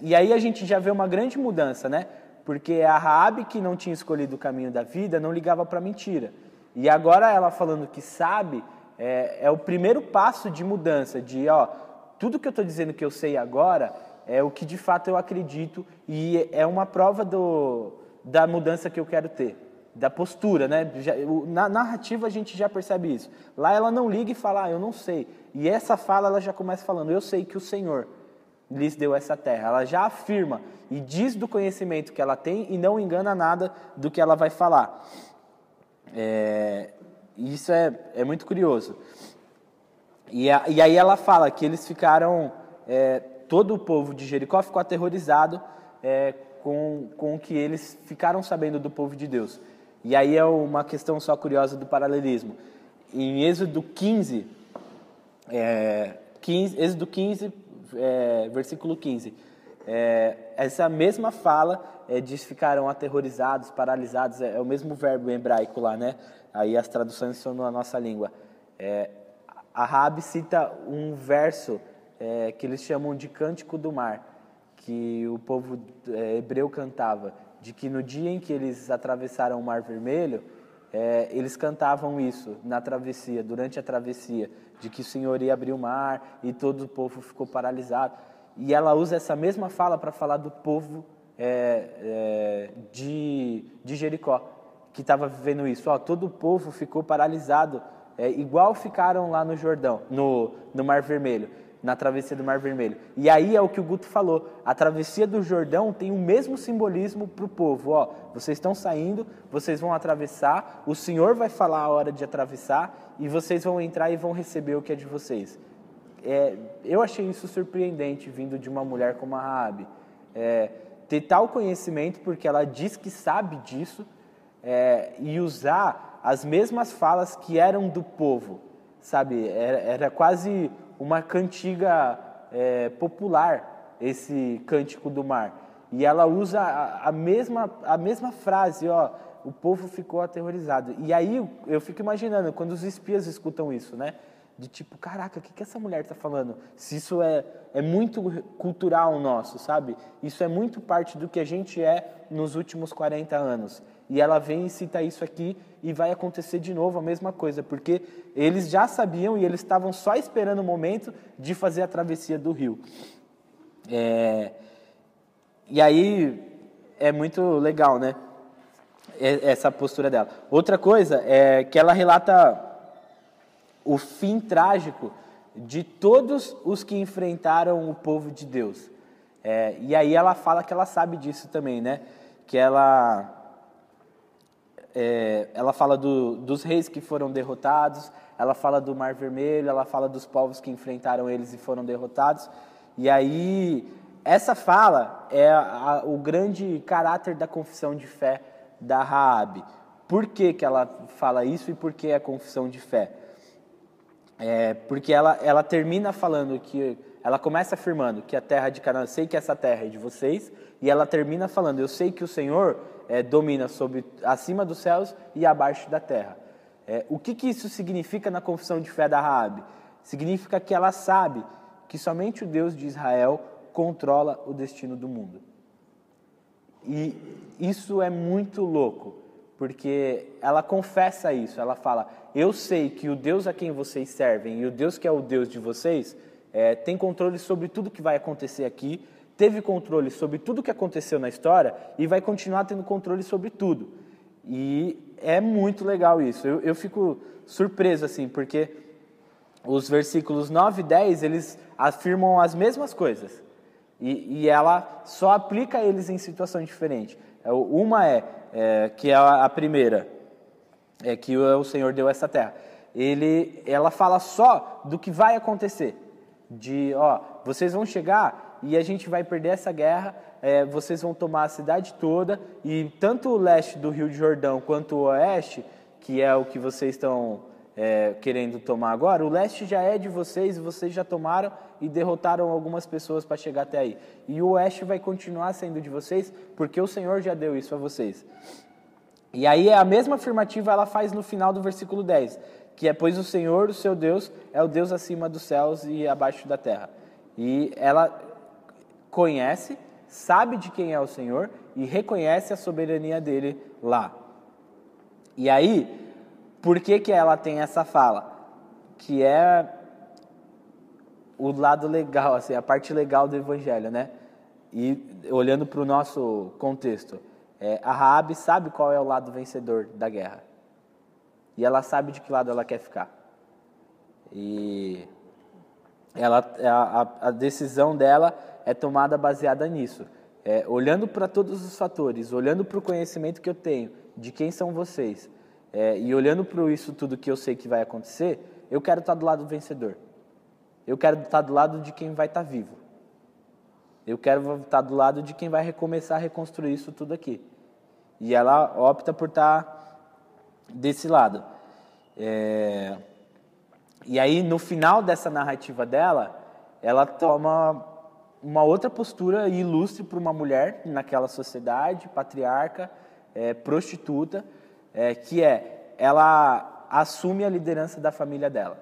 E aí a gente já vê uma grande mudança, né? Porque a Raabe, que não tinha escolhido o caminho da vida, não ligava para mentira. E agora ela falando que sabe, é o primeiro passo de mudança, tudo que eu estou dizendo que eu sei agora é o que de fato eu acredito e é uma prova da mudança que eu quero ter, da postura, né? Na narrativa a gente já percebe isso. Lá ela não liga e fala, eu não sei. E essa fala ela já começa falando, eu sei que o Senhor lhes deu essa terra. Ela já afirma e diz do conhecimento que ela tem e não engana nada do que ela vai falar. Isso é muito curioso. E aí ela fala que eles ficaram, todo o povo de Jericó ficou aterrorizado com o que eles ficaram sabendo do povo de Deus. E aí é uma questão só curiosa do paralelismo. Em Êxodo 15, versículo 15, essa mesma fala diz ficaram aterrorizados, paralisados, é o mesmo verbo hebraico lá, né? Aí as traduções são na nossa língua. A Raabe cita um verso que eles chamam de Cântico do Mar, que o povo hebreu cantava, de que no dia em que eles atravessaram o Mar Vermelho, eles cantavam isso na travessia, durante a travessia, de que o Senhor ia abrir o mar e todo o povo ficou paralisado. E ela usa essa mesma fala para falar do povo de Jericó, que estava vivendo isso. Todo o povo ficou paralisado, igual ficaram lá no Jordão, no Mar Vermelho, na travessia do Mar Vermelho. E aí é o que o Guto falou, a travessia do Jordão tem o mesmo simbolismo para o povo. Vocês estão saindo, vocês vão atravessar, o Senhor vai falar a hora de atravessar e vocês vão entrar e vão receber o que é de vocês. Eu achei isso surpreendente, vindo de uma mulher como a Raabe. Ter tal conhecimento, porque ela diz que sabe disso, e usar as mesmas falas que eram do povo, sabe? Era quase uma cantiga popular, esse Cântico do Mar. E ela usa a mesma frase, o povo ficou aterrorizado. E aí eu fico imaginando, quando os espias escutam isso, né? De tipo, caraca, o que essa mulher está falando? Se isso é muito cultural nosso, sabe? Isso é muito parte do que a gente é nos últimos 40 anos. E ela vem e cita isso aqui e vai acontecer de novo a mesma coisa, porque eles já sabiam e eles estavam só esperando o momento de fazer a travessia do rio. E aí é muito legal, né? Essa postura dela. Outra coisa é que ela relata o fim trágico de todos os que enfrentaram o povo de Deus. E aí ela fala que ela sabe disso também, né? Que ela fala dos reis que foram derrotados, ela fala do Mar Vermelho, ela fala dos povos que enfrentaram eles e foram derrotados. E aí essa fala é o grande caráter da confissão de fé da Raabe. Por que ela fala isso e por que a confissão de fé? Porque ela termina falando que... Ela começa afirmando que a terra de Canaã, eu sei que essa terra é de vocês, e ela termina falando, eu sei que o Senhor domina acima dos céus e abaixo da terra. O que isso significa na confissão de fé da Raabe? Significa que ela sabe que somente o Deus de Israel controla o destino do mundo. E isso é muito louco, porque ela confessa isso, ela fala, eu sei que o Deus a quem vocês servem e o Deus que é o Deus de vocês tem controle sobre tudo que vai acontecer aqui, teve controle sobre tudo que aconteceu na história e vai continuar tendo controle sobre tudo. E é muito legal isso, eu fico surpreso assim, porque os versículos 9 e 10, eles afirmam as mesmas coisas. E ela só aplica eles em situações diferentes. Uma que é a primeira, que o Senhor deu essa terra. Ela fala só do que vai acontecer. Vocês vão chegar e a gente vai perder essa guerra, vocês vão tomar a cidade toda, e tanto o leste do Rio de Jordão quanto o oeste, que é o que vocês estão querendo tomar agora, o leste já é de vocês, vocês já tomaram e derrotaram algumas pessoas para chegar até aí. E o oeste vai continuar sendo de vocês, porque o Senhor já deu isso a vocês. E aí a mesma afirmativa ela faz no final do versículo 10, que é, pois o Senhor, o seu Deus, é o Deus acima dos céus e abaixo da terra. E ela conhece, sabe de quem é o Senhor e reconhece a soberania dele lá. E aí, por que ela tem essa fala? Que é o lado legal, assim, a parte legal do evangelho, né? E olhando para o nosso contexto, a Raabe sabe qual é o lado vencedor da guerra. E ela sabe de que lado ela quer ficar. E a decisão dela é tomada baseada nisso. Olhando para todos os fatores, olhando para o conhecimento que eu tenho de quem são vocês, e olhando para isso tudo que eu sei que vai acontecer, eu quero estar do lado do vencedor. Eu quero estar do lado de quem vai estar vivo. Eu quero estar do lado de quem vai recomeçar a reconstruir isso tudo aqui. E ela opta por estar desse lado. E aí, no final dessa narrativa dela, ela toma uma outra postura ilustre para uma mulher naquela sociedade, patriarca, prostituta, que ela assume a liderança da família dela.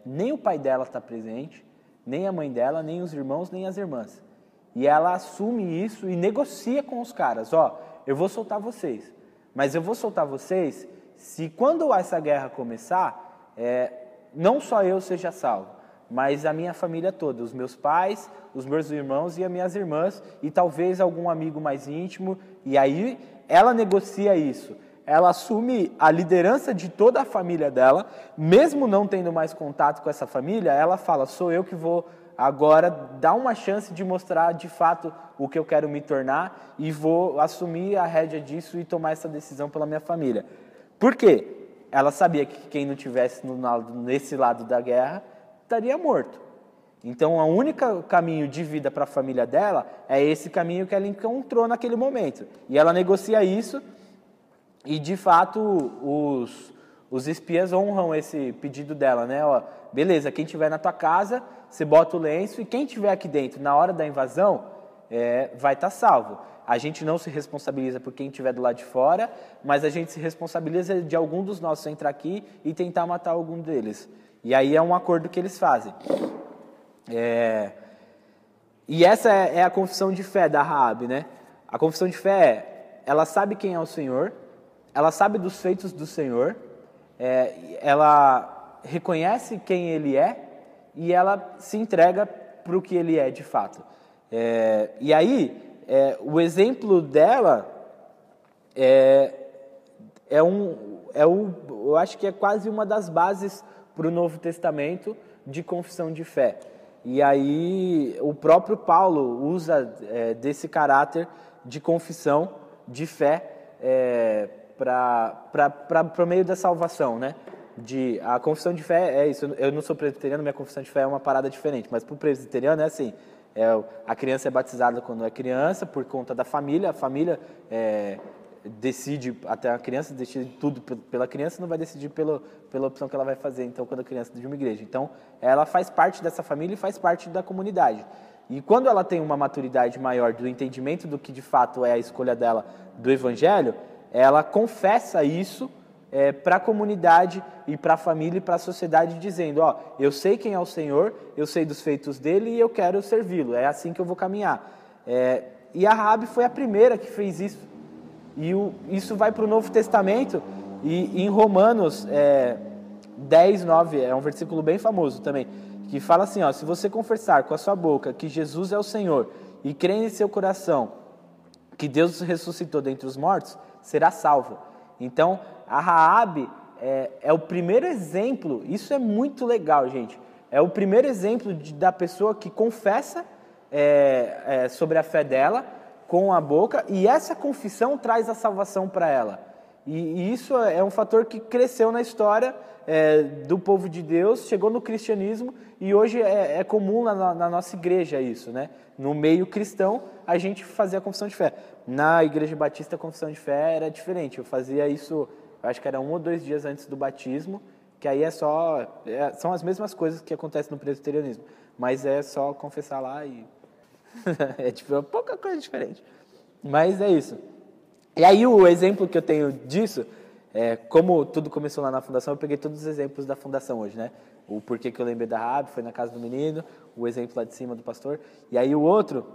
Nem o pai dela está presente, nem a mãe dela, nem os irmãos, nem as irmãs. E ela assume isso e negocia com os caras. Eu vou soltar vocês, mas eu vou soltar vocês se quando essa guerra começar, não só eu seja salvo, mas a minha família toda, os meus pais, os meus irmãos e as minhas irmãs, e talvez algum amigo mais íntimo. E aí ela negocia isso. Ela assume a liderança de toda a família dela, mesmo não tendo mais contato com essa família, ela fala, sou eu que vou agora dar uma chance de mostrar de fato o que eu quero me tornar e vou assumir a rédea disso e tomar essa decisão pela minha família. Por quê? Ela sabia que quem não estivesse nesse lado da guerra estaria morto. Então, o único caminho de vida para a família dela é esse caminho que ela encontrou naquele momento. E ela negocia isso e, de fato, os espias honram esse pedido dela, né? Beleza, quem estiver na tua casa, você bota o lenço, e quem estiver aqui dentro, na hora da invasão, vai estar salvo. A gente não se responsabiliza por quem estiver do lado de fora, mas a gente se responsabiliza de algum dos nossos entrar aqui e tentar matar algum deles. E aí é um acordo que eles fazem. E essa é a confissão de fé da Raabe, né? A confissão de fé ela sabe quem é o Senhor, ela sabe dos feitos do Senhor, ela reconhece quem Ele é e ela se entrega para o que Ele é de fato. E aí, o exemplo dela eu acho que é quase uma das bases para o Novo Testamento de confissão de fé. E aí o próprio Paulo usa desse caráter de confissão de fé para o meio da salvação, né? A confissão de fé é isso. Eu não sou presbiteriano, minha confissão de fé é uma parada diferente, mas para o presbiteriano é assim. A criança é batizada quando é criança por conta da família. A família decide, até a criança decide tudo pela criança, não vai decidir pela opção que ela vai fazer, então, quando a criança de uma igreja. Então, ela faz parte dessa família e faz parte da comunidade. E quando ela tem uma maturidade maior do entendimento do que de fato é a escolha dela do evangelho, ela confessa isso para a comunidade e para a família e para a sociedade, dizendo, eu sei quem é o Senhor, eu sei dos feitos dele e eu quero servi-lo, é assim que eu vou caminhar. E a Raabe foi a primeira que fez isso. E isso vai para o Novo Testamento, e em Romanos 10, 9, é um versículo bem famoso também, que fala assim, se você confessar com a sua boca que Jesus é o Senhor e crer em seu coração que Deus ressuscitou dentre os mortos, será salvo. Então, a Raabe é o primeiro exemplo, isso é muito legal, gente, é o primeiro exemplo da pessoa que confessa sobre a fé dela com a boca, e essa confissão traz a salvação para ela. E isso é um fator que cresceu na história do povo de Deus, chegou no cristianismo, e hoje é comum na nossa igreja isso, né? No meio cristão, a gente fazia a confissão de fé. Na Igreja Batista, a confissão de fé era diferente. Eu fazia isso, acho que era 1 ou 2 dias antes do batismo, que aí são as mesmas coisas que acontecem no presbiterianismo, mas é só confessar lá e... é pouca coisa diferente. Mas é isso. E aí o exemplo que eu tenho disso, como tudo começou lá na fundação, eu peguei todos os exemplos da fundação hoje, né? O porquê que eu lembrei da Raabe, foi na casa do menino, o exemplo lá de cima do pastor. E aí o outro,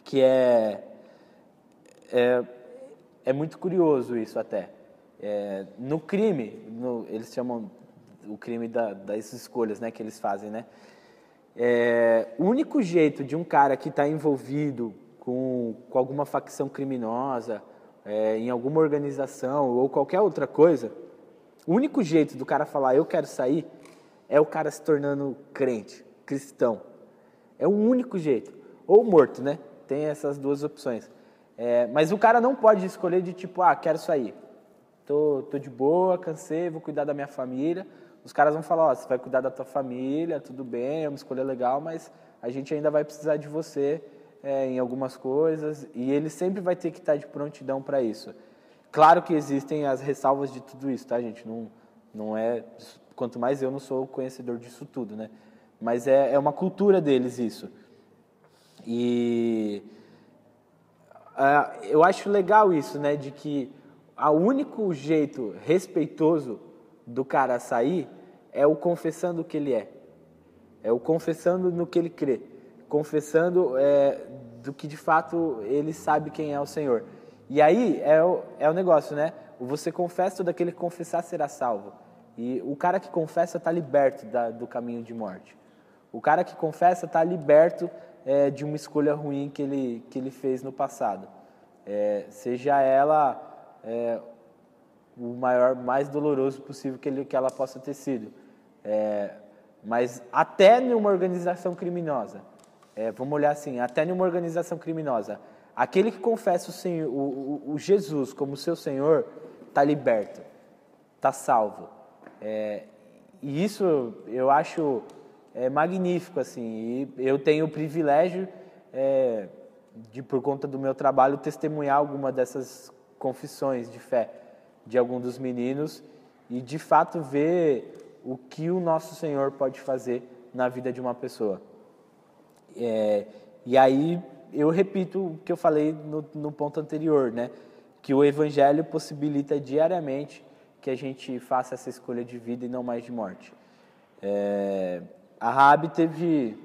que é muito curioso isso até. No crime, eles chamam o crime das escolhas, né, que eles fazem, né? O único jeito de um cara que está envolvido com alguma facção criminosa, em alguma organização ou qualquer outra coisa, o único jeito do cara falar eu quero sair é o cara se tornando crente, cristão. É o único jeito. Ou morto, né? Tem essas duas opções. Mas o cara não pode escolher de quero sair. Tô de boa, cansei, vou cuidar da minha família. Os caras vão falar, você vai cuidar da tua família, tudo bem, é uma escolha legal, mas a gente ainda vai precisar de você em algumas coisas, e ele sempre vai ter que estar de prontidão para isso. Claro que existem as ressalvas de tudo isso, tá, gente? Não é... Quanto mais eu não sou conhecedor disso tudo, né? Mas é uma cultura deles isso. E eu acho legal isso, né? De que o único jeito respeitoso do cara sair é o confessando o que ele é. É o confessando no que ele crê. Confessando do que de fato ele sabe quem é o Senhor. E aí é o negócio, né? Você confessa, todo aquele que confessar será salvo. E o cara que confessa está liberto do caminho de morte. O cara que confessa está liberto de uma escolha ruim que ele fez no passado. Seja ela o mais doloroso possível que ela possa ter sido. Mas até numa organização criminosa, vamos olhar assim, até numa organização criminosa, aquele que confessa o Jesus como seu Senhor está liberto, está salvo. E isso eu acho magnífico, assim. E eu tenho o privilégio de, por conta do meu trabalho, testemunhar alguma dessas confissões de fé de algum dos meninos e, de fato, ver o que o nosso Senhor pode fazer na vida de uma pessoa. E aí eu repito o que eu falei no ponto anterior, né? Que o Evangelho possibilita diariamente que a gente faça essa escolha de vida e não mais de morte. A Raabe teve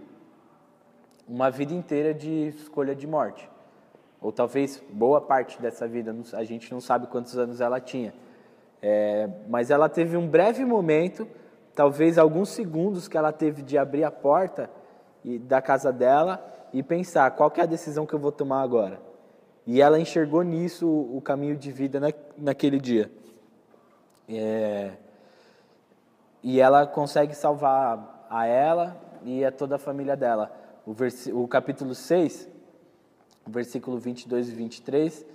uma vida inteira de escolha de morte, ou talvez boa parte dessa vida, a gente não sabe quantos anos ela tinha, mas ela teve um breve momento, talvez alguns segundos que ela teve de abrir a porta da casa dela e pensar, qual que é a decisão que eu vou tomar agora? E ela enxergou nisso o caminho de vida naquele dia. E ela consegue salvar a ela e a toda a família dela. O capítulo 6, versículo 22 e 23,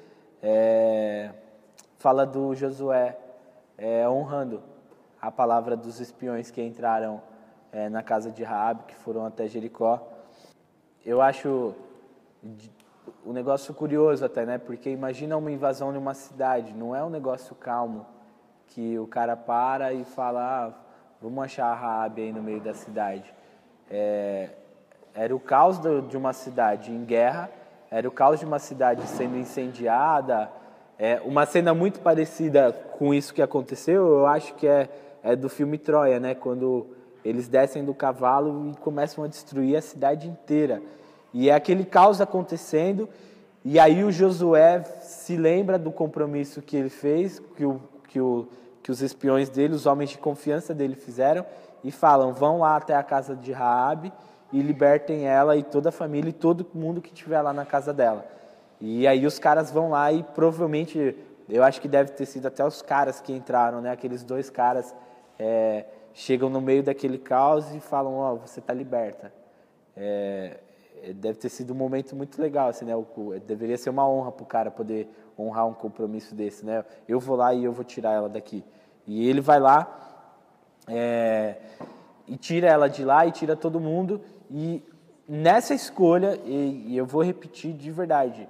fala do Josué honrando a palavra dos espiões que entraram na casa de Raabe, que foram até Jericó. Eu acho um negócio curioso até, né? Porque imagina uma invasão de uma cidade, não é um negócio calmo, que o cara para e fala, vamos achar a Raabe aí no meio da cidade. Era o caos de uma cidade em guerra, era o caos de uma cidade sendo incendiada, uma cena muito parecida com isso que aconteceu, eu acho que é do filme Troia, né? Quando eles descem do cavalo e começam a destruir a cidade inteira. E é aquele caos acontecendo, e aí o Josué se lembra do compromisso que ele fez, que os espiões dele, os homens de confiança dele fizeram, e falam, vão lá até a casa de Raabe e libertem ela e toda a família e todo mundo que estiver lá na casa dela. E aí os caras vão lá e provavelmente, eu acho que deve ter sido até os caras que entraram, né? Aqueles dois caras chegam no meio daquele caos e falam, você está liberta. Deve ter sido um momento muito legal, assim, né? Deveria ser uma honra para o cara poder honrar um compromisso desse, né? Eu vou lá e eu vou tirar ela daqui. E ele vai lá e tira ela de lá e tira todo mundo. E nessa escolha, e eu vou repetir de verdade,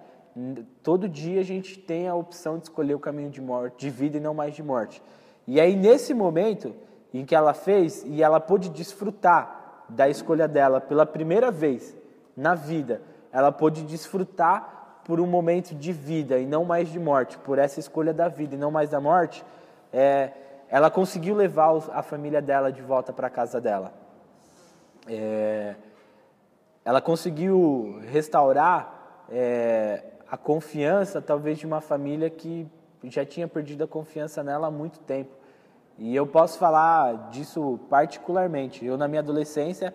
todo dia a gente tem a opção de escolher o caminho de morte, de vida e não mais de morte. E aí nesse momento em que ela fez, e ela pôde desfrutar da escolha dela pela primeira vez na vida, ela pôde desfrutar por um momento de vida e não mais de morte, por essa escolha da vida e não mais da morte, ela conseguiu levar a família dela de volta para a casa dela. Ela conseguiu restaurar a confiança, talvez, de uma família que já tinha perdido a confiança nela há muito tempo. E eu posso falar disso particularmente. Eu, na minha adolescência,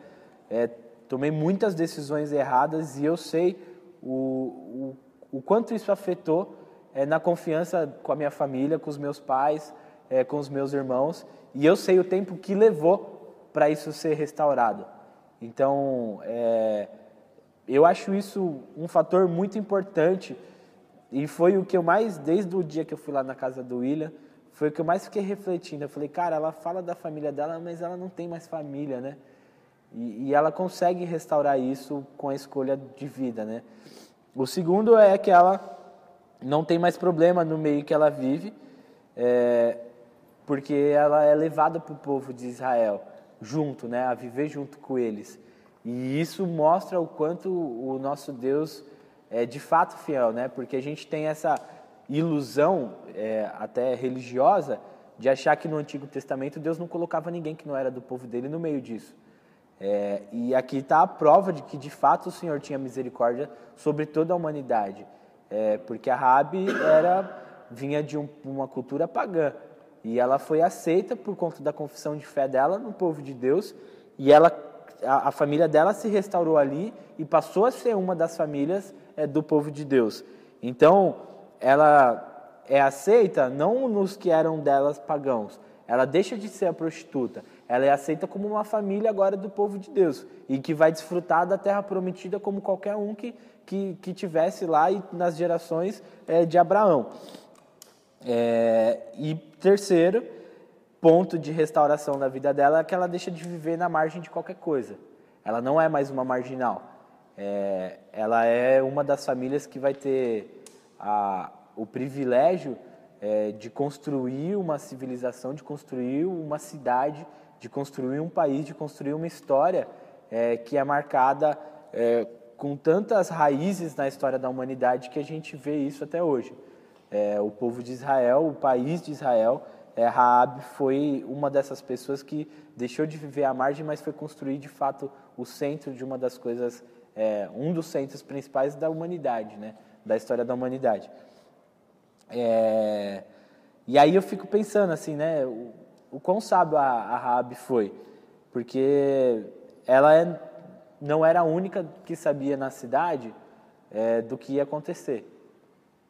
tomei muitas decisões erradas e eu sei o quanto isso afetou na confiança com a minha família, com os meus pais, com os meus irmãos. E eu sei o tempo que levou para isso ser restaurado. Então, eu acho isso um fator muito importante e foi o que eu mais, desde o dia que eu fui lá na casa do William, foi o que eu mais fiquei refletindo. Eu falei, cara, ela fala da família dela, mas ela não tem mais família, né? E ela consegue restaurar isso com a escolha de vida, né? O segundo é que ela não tem mais problema no meio que ela vive, porque ela é levada para o povo de Israel junto, né? A viver junto com eles. E isso mostra o quanto o nosso Deus é de fato fiel, né? Porque a gente tem essa ilusão, até religiosa, de achar que no Antigo Testamento Deus não colocava ninguém que não era do povo dele no meio disso. E aqui está a prova de que, de fato, o Senhor tinha misericórdia sobre toda a humanidade. Porque a Raabe vinha de uma cultura pagã. E ela foi aceita por conta da confissão de fé dela no povo de Deus. E a família dela se restaurou ali e passou a ser uma das famílias do povo de Deus. Então, ela é aceita não nos que eram delas pagãos. Ela deixa de ser a prostituta. Ela é aceita como uma família agora do povo de Deus e que vai desfrutar da terra prometida como qualquer um que tivesse lá e nas gerações de Abraão. E terceiro ponto de restauração da vida dela é que ela deixa de viver na margem de qualquer coisa. Ela não é mais uma marginal. Ela é uma das famílias que vai ter o privilégio de construir uma civilização, de construir uma cidade, de construir um país, de construir uma história que é marcada com tantas raízes na história da humanidade que a gente vê isso até hoje. O povo de Israel, o país de Israel, Raabe foi uma dessas pessoas que deixou de viver à margem, mas foi construir de fato o centro de uma das coisas, um dos centros principais da humanidade, né? Da história da humanidade. E aí eu fico pensando assim, né? O quão sábio a Raabe foi, porque ela não era a única que sabia na cidade do que ia acontecer.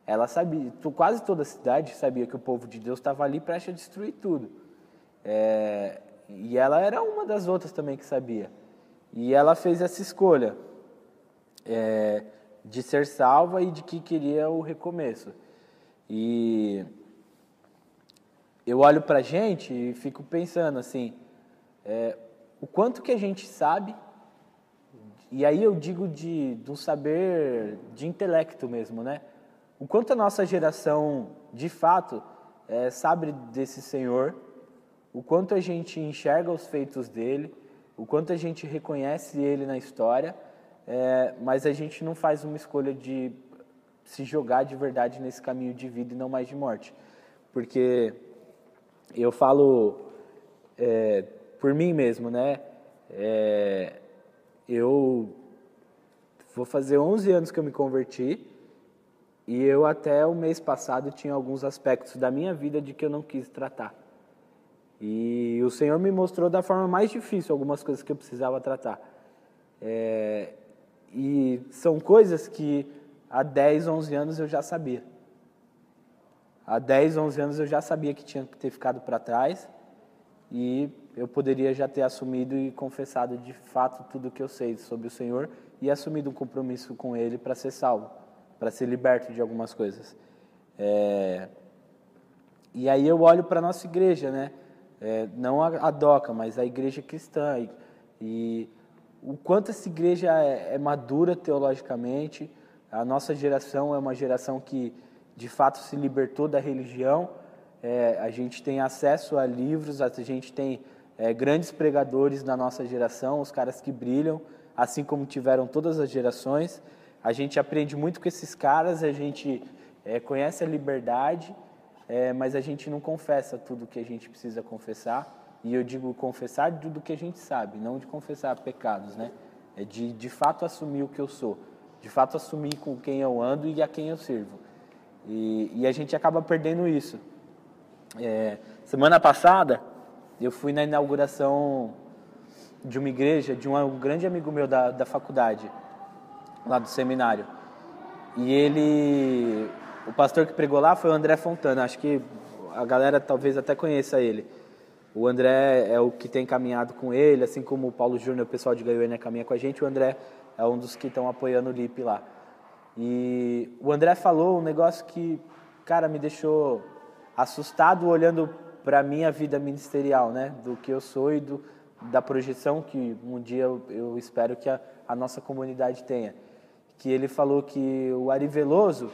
Ela sabia, quase toda a cidade sabia que o povo de Deus estava ali prestes a destruir tudo. E ela era uma das outras também que sabia. E ela fez essa escolha de ser salva e de que queria o recomeço. E eu olho para a gente e fico pensando assim, o quanto que a gente sabe, e aí eu digo de um saber de intelecto mesmo, né? O quanto a nossa geração, de fato, sabe desse Senhor, o quanto a gente enxerga os feitos dele, o quanto a gente reconhece ele na história, mas a gente não faz uma escolha de se jogar de verdade nesse caminho de vida e não mais de morte. Porque eu falo por mim mesmo, né? Eu vou fazer 11 anos que eu me converti, e eu até o mês passado tinha alguns aspectos da minha vida de que eu não quis tratar. E o Senhor me mostrou da forma mais difícil algumas coisas que eu precisava tratar. E são coisas que há 10, 11 anos eu já sabia. Há 10, 11 anos eu já sabia que tinha que ter ficado para trás, e eu poderia já ter assumido e confessado de fato tudo o que eu sei sobre o Senhor e assumido um compromisso com Ele para ser salvo, para ser liberto de algumas coisas. E aí eu olho para a nossa igreja, né? Não a DOCA, mas a igreja cristã. E o quanto essa igreja é madura teologicamente. A nossa geração é uma geração que, de fato, se libertou da religião. A gente tem acesso a livros, a gente tem grandes pregadores na nossa geração, os caras que brilham, assim como tiveram todas as gerações. A gente aprende muito com esses caras, a gente conhece a liberdade, mas a gente não confessa tudo o que a gente precisa confessar. E eu digo confessar do que a gente sabe, não de confessar pecados, né? É de fato assumir o que eu sou, de fato assumir com quem eu ando e a quem eu sirvo. E a gente acaba perdendo isso. Semana passada, eu fui na inauguração de uma igreja de um grande amigo meu da faculdade, lá do seminário. E o pastor que pregou lá foi o André Fontana. Acho que a galera talvez até conheça ele. O André é o que tem caminhado com ele, assim como o Paulo Júnior, o pessoal de Goiânia caminha com a gente. O André é um dos que estão apoiando o LIP lá. E o André falou um negócio que, cara, me deixou assustado olhando para a minha vida ministerial, né? Do que eu sou e da projeção que um dia eu espero que a nossa comunidade tenha. Que ele falou que o Ari Veloso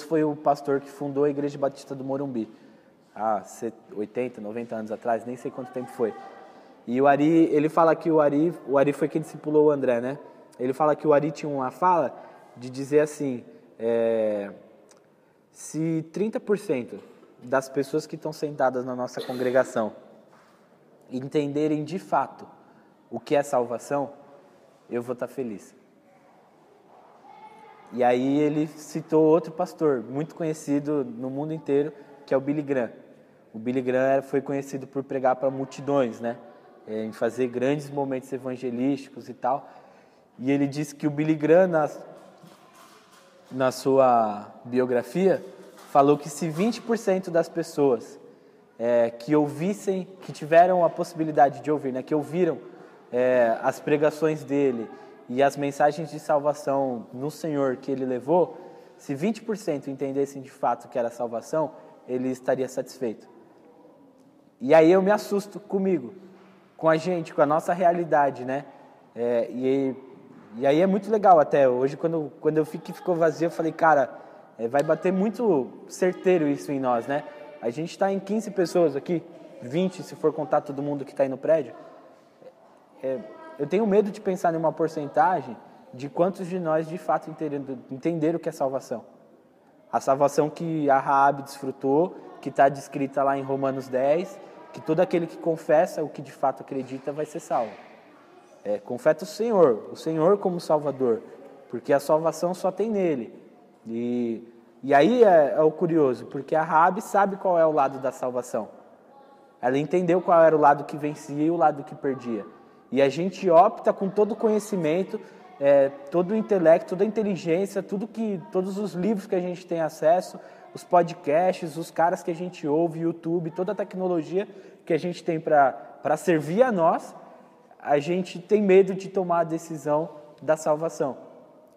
foi o pastor que fundou a Igreja Batista do Morumbi, há 80, 90 anos atrás, nem sei quanto tempo foi. E o Ari, ele fala que o Ari foi quem discipulou o André, né? Ele fala que o Ari tinha uma fala de dizer assim, se 30% das pessoas que estão sentadas na nossa congregação entenderem de fato o que é salvação, eu vou estar feliz. E aí ele citou outro pastor muito conhecido no mundo inteiro, que é o Billy Graham. O Billy Graham foi conhecido por pregar para multidões, né? Em fazer grandes momentos evangelísticos e tal. E ele disse que o Billy Graham, na sua biografia, falou que se 20% das pessoas que ouvissem, que tiveram a possibilidade de ouvir, né, que ouviram as pregações dele e as mensagens de salvação no Senhor que ele levou, se 20% entendessem de fato o que era salvação, ele estaria satisfeito. E aí eu me assusto comigo, com a gente, com a nossa realidade, né? E aí é muito legal até. Hoje, quando eu vi que ficou vazio, eu falei, cara, vai bater muito certeiro isso em nós, né? A gente está em 15 pessoas aqui, 20 se for contar todo mundo que está aí no prédio. Eu tenho medo de pensar em uma porcentagem de quantos de nós de fato entenderam o que é salvação. A salvação que a Raabe desfrutou, que está descrita lá em Romanos 10, que todo aquele que confessa o que de fato acredita vai ser salvo. Confessa o Senhor como Salvador, porque a salvação só tem nele. E aí é o curioso, porque a Raabe sabe qual é o lado da salvação. Ela entendeu qual era o lado que vencia e o lado que perdia. E a gente opta com todo o conhecimento, todo o intelecto, toda a inteligência, todos os livros que a gente tem acesso, os podcasts, os caras que a gente ouve, YouTube, toda a tecnologia que a gente tem para servir a nós, a gente tem medo de tomar a decisão da salvação,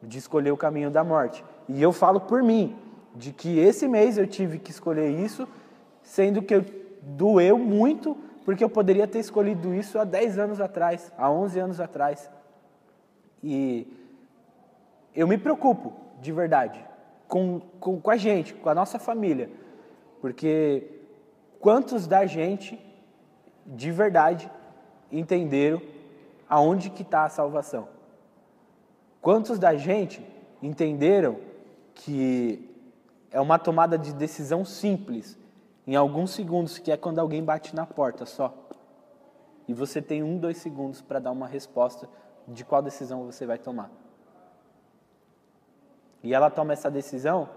de escolher o caminho da morte. E eu falo por mim, de que esse mês eu tive que escolher isso, sendo que doeu muito, porque eu poderia ter escolhido isso há 10 anos atrás, há 11 anos atrás. E eu me preocupo, de verdade, com a gente, com a nossa família, porque quantos da gente, de verdade, entenderam aonde que está a salvação? Quantos da gente entenderam que é uma tomada de decisão simples, em alguns segundos, que é quando alguém bate na porta só. E você tem 1, 2 segundos para dar uma resposta de qual decisão você vai tomar. E ela toma essa decisão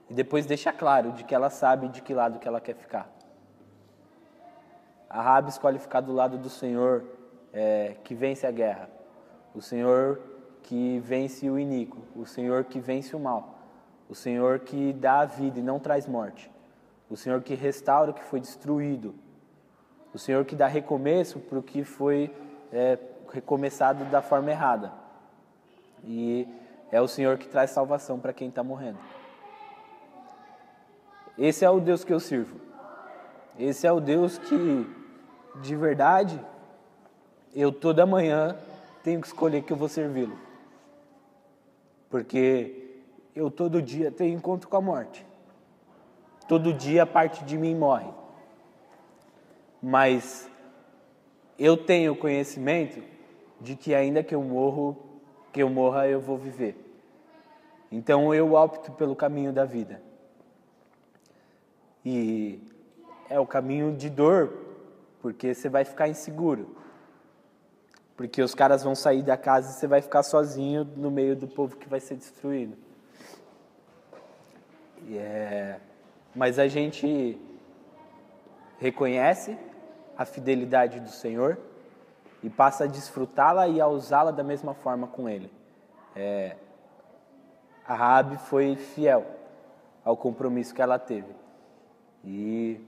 e depois deixa claro de que ela sabe de que lado que ela quer ficar. A Raabe escolhe ficar do lado do Senhor que vence a guerra. O Senhor que vence o iníquo. O Senhor que vence o mal. O Senhor que dá a vida e não traz morte. O Senhor que restaura o que foi destruído. O Senhor que dá recomeço para o que foi recomeçado da forma errada. E é o Senhor que traz salvação para quem está morrendo. Esse é o Deus que eu sirvo. Esse é o Deus que, de verdade, eu toda manhã tenho que escolher que eu vou servi-lo. Porque eu todo dia tenho encontro com a morte. Todo dia parte de mim morre. Mas eu tenho conhecimento de que ainda que eu morra, eu vou viver. Então eu opto pelo caminho da vida. E é o caminho de dor, porque você vai ficar inseguro. Porque os caras vão sair da casa e você vai ficar sozinho no meio do povo que vai ser destruído. Mas a gente reconhece a fidelidade do Senhor e passa a desfrutá-la e a usá-la da mesma forma com Ele. A Raabe foi fiel ao compromisso que ela teve. E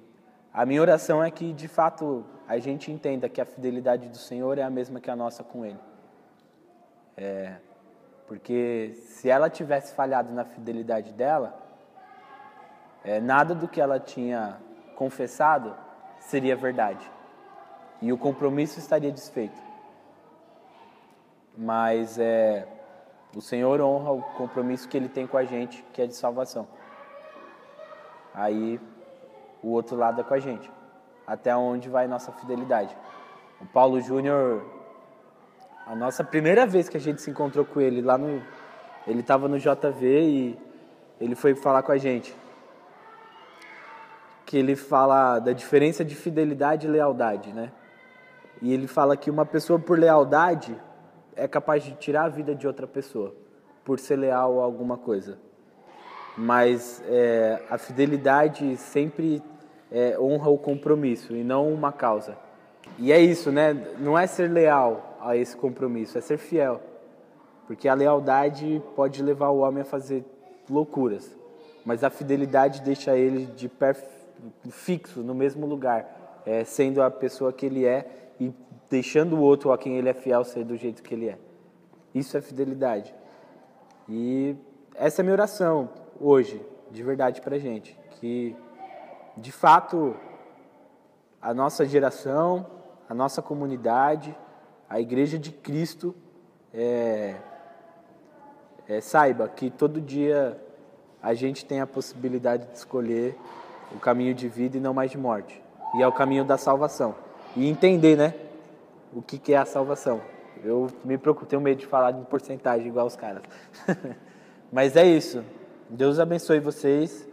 a minha oração é que, de fato, a gente entenda que a fidelidade do Senhor é a mesma que a nossa com Ele. Porque se ela tivesse falhado na fidelidade dela, nada do que ela tinha confessado seria verdade. E o compromisso estaria desfeito. Mas o Senhor honra o compromisso que Ele tem com a gente, que é de salvação. Aí o outro lado é com a gente. Até onde vai nossa fidelidade. O Paulo Júnior, a nossa primeira vez que a gente se encontrou com ele, ele estava no JV e ele foi falar com a gente. Que ele fala da diferença de fidelidade e lealdade, né? E ele fala que uma pessoa por lealdade é capaz de tirar a vida de outra pessoa, por ser leal a alguma coisa. Mas a fidelidade sempre honra o compromisso e não uma causa. E é isso, né? Não é ser leal a esse compromisso, é ser fiel. Porque a lealdade pode levar o homem a fazer loucuras, mas a fidelidade deixa ele de pé fixo no mesmo lugar, sendo a pessoa que ele é e deixando o outro a quem ele é fiel ser do jeito que ele é. Isso é fidelidade. E essa é a minha oração hoje, de verdade pra gente, que de fato a nossa geração, a nossa comunidade, a Igreja de Cristo saiba que todo dia a gente tem a possibilidade de escolher o caminho de vida e não mais de morte. E é o caminho da salvação. E entender, né, o que é a salvação. Eu me preocupo, tenho medo de falar de porcentagem igual os caras. Mas é isso. Deus abençoe vocês.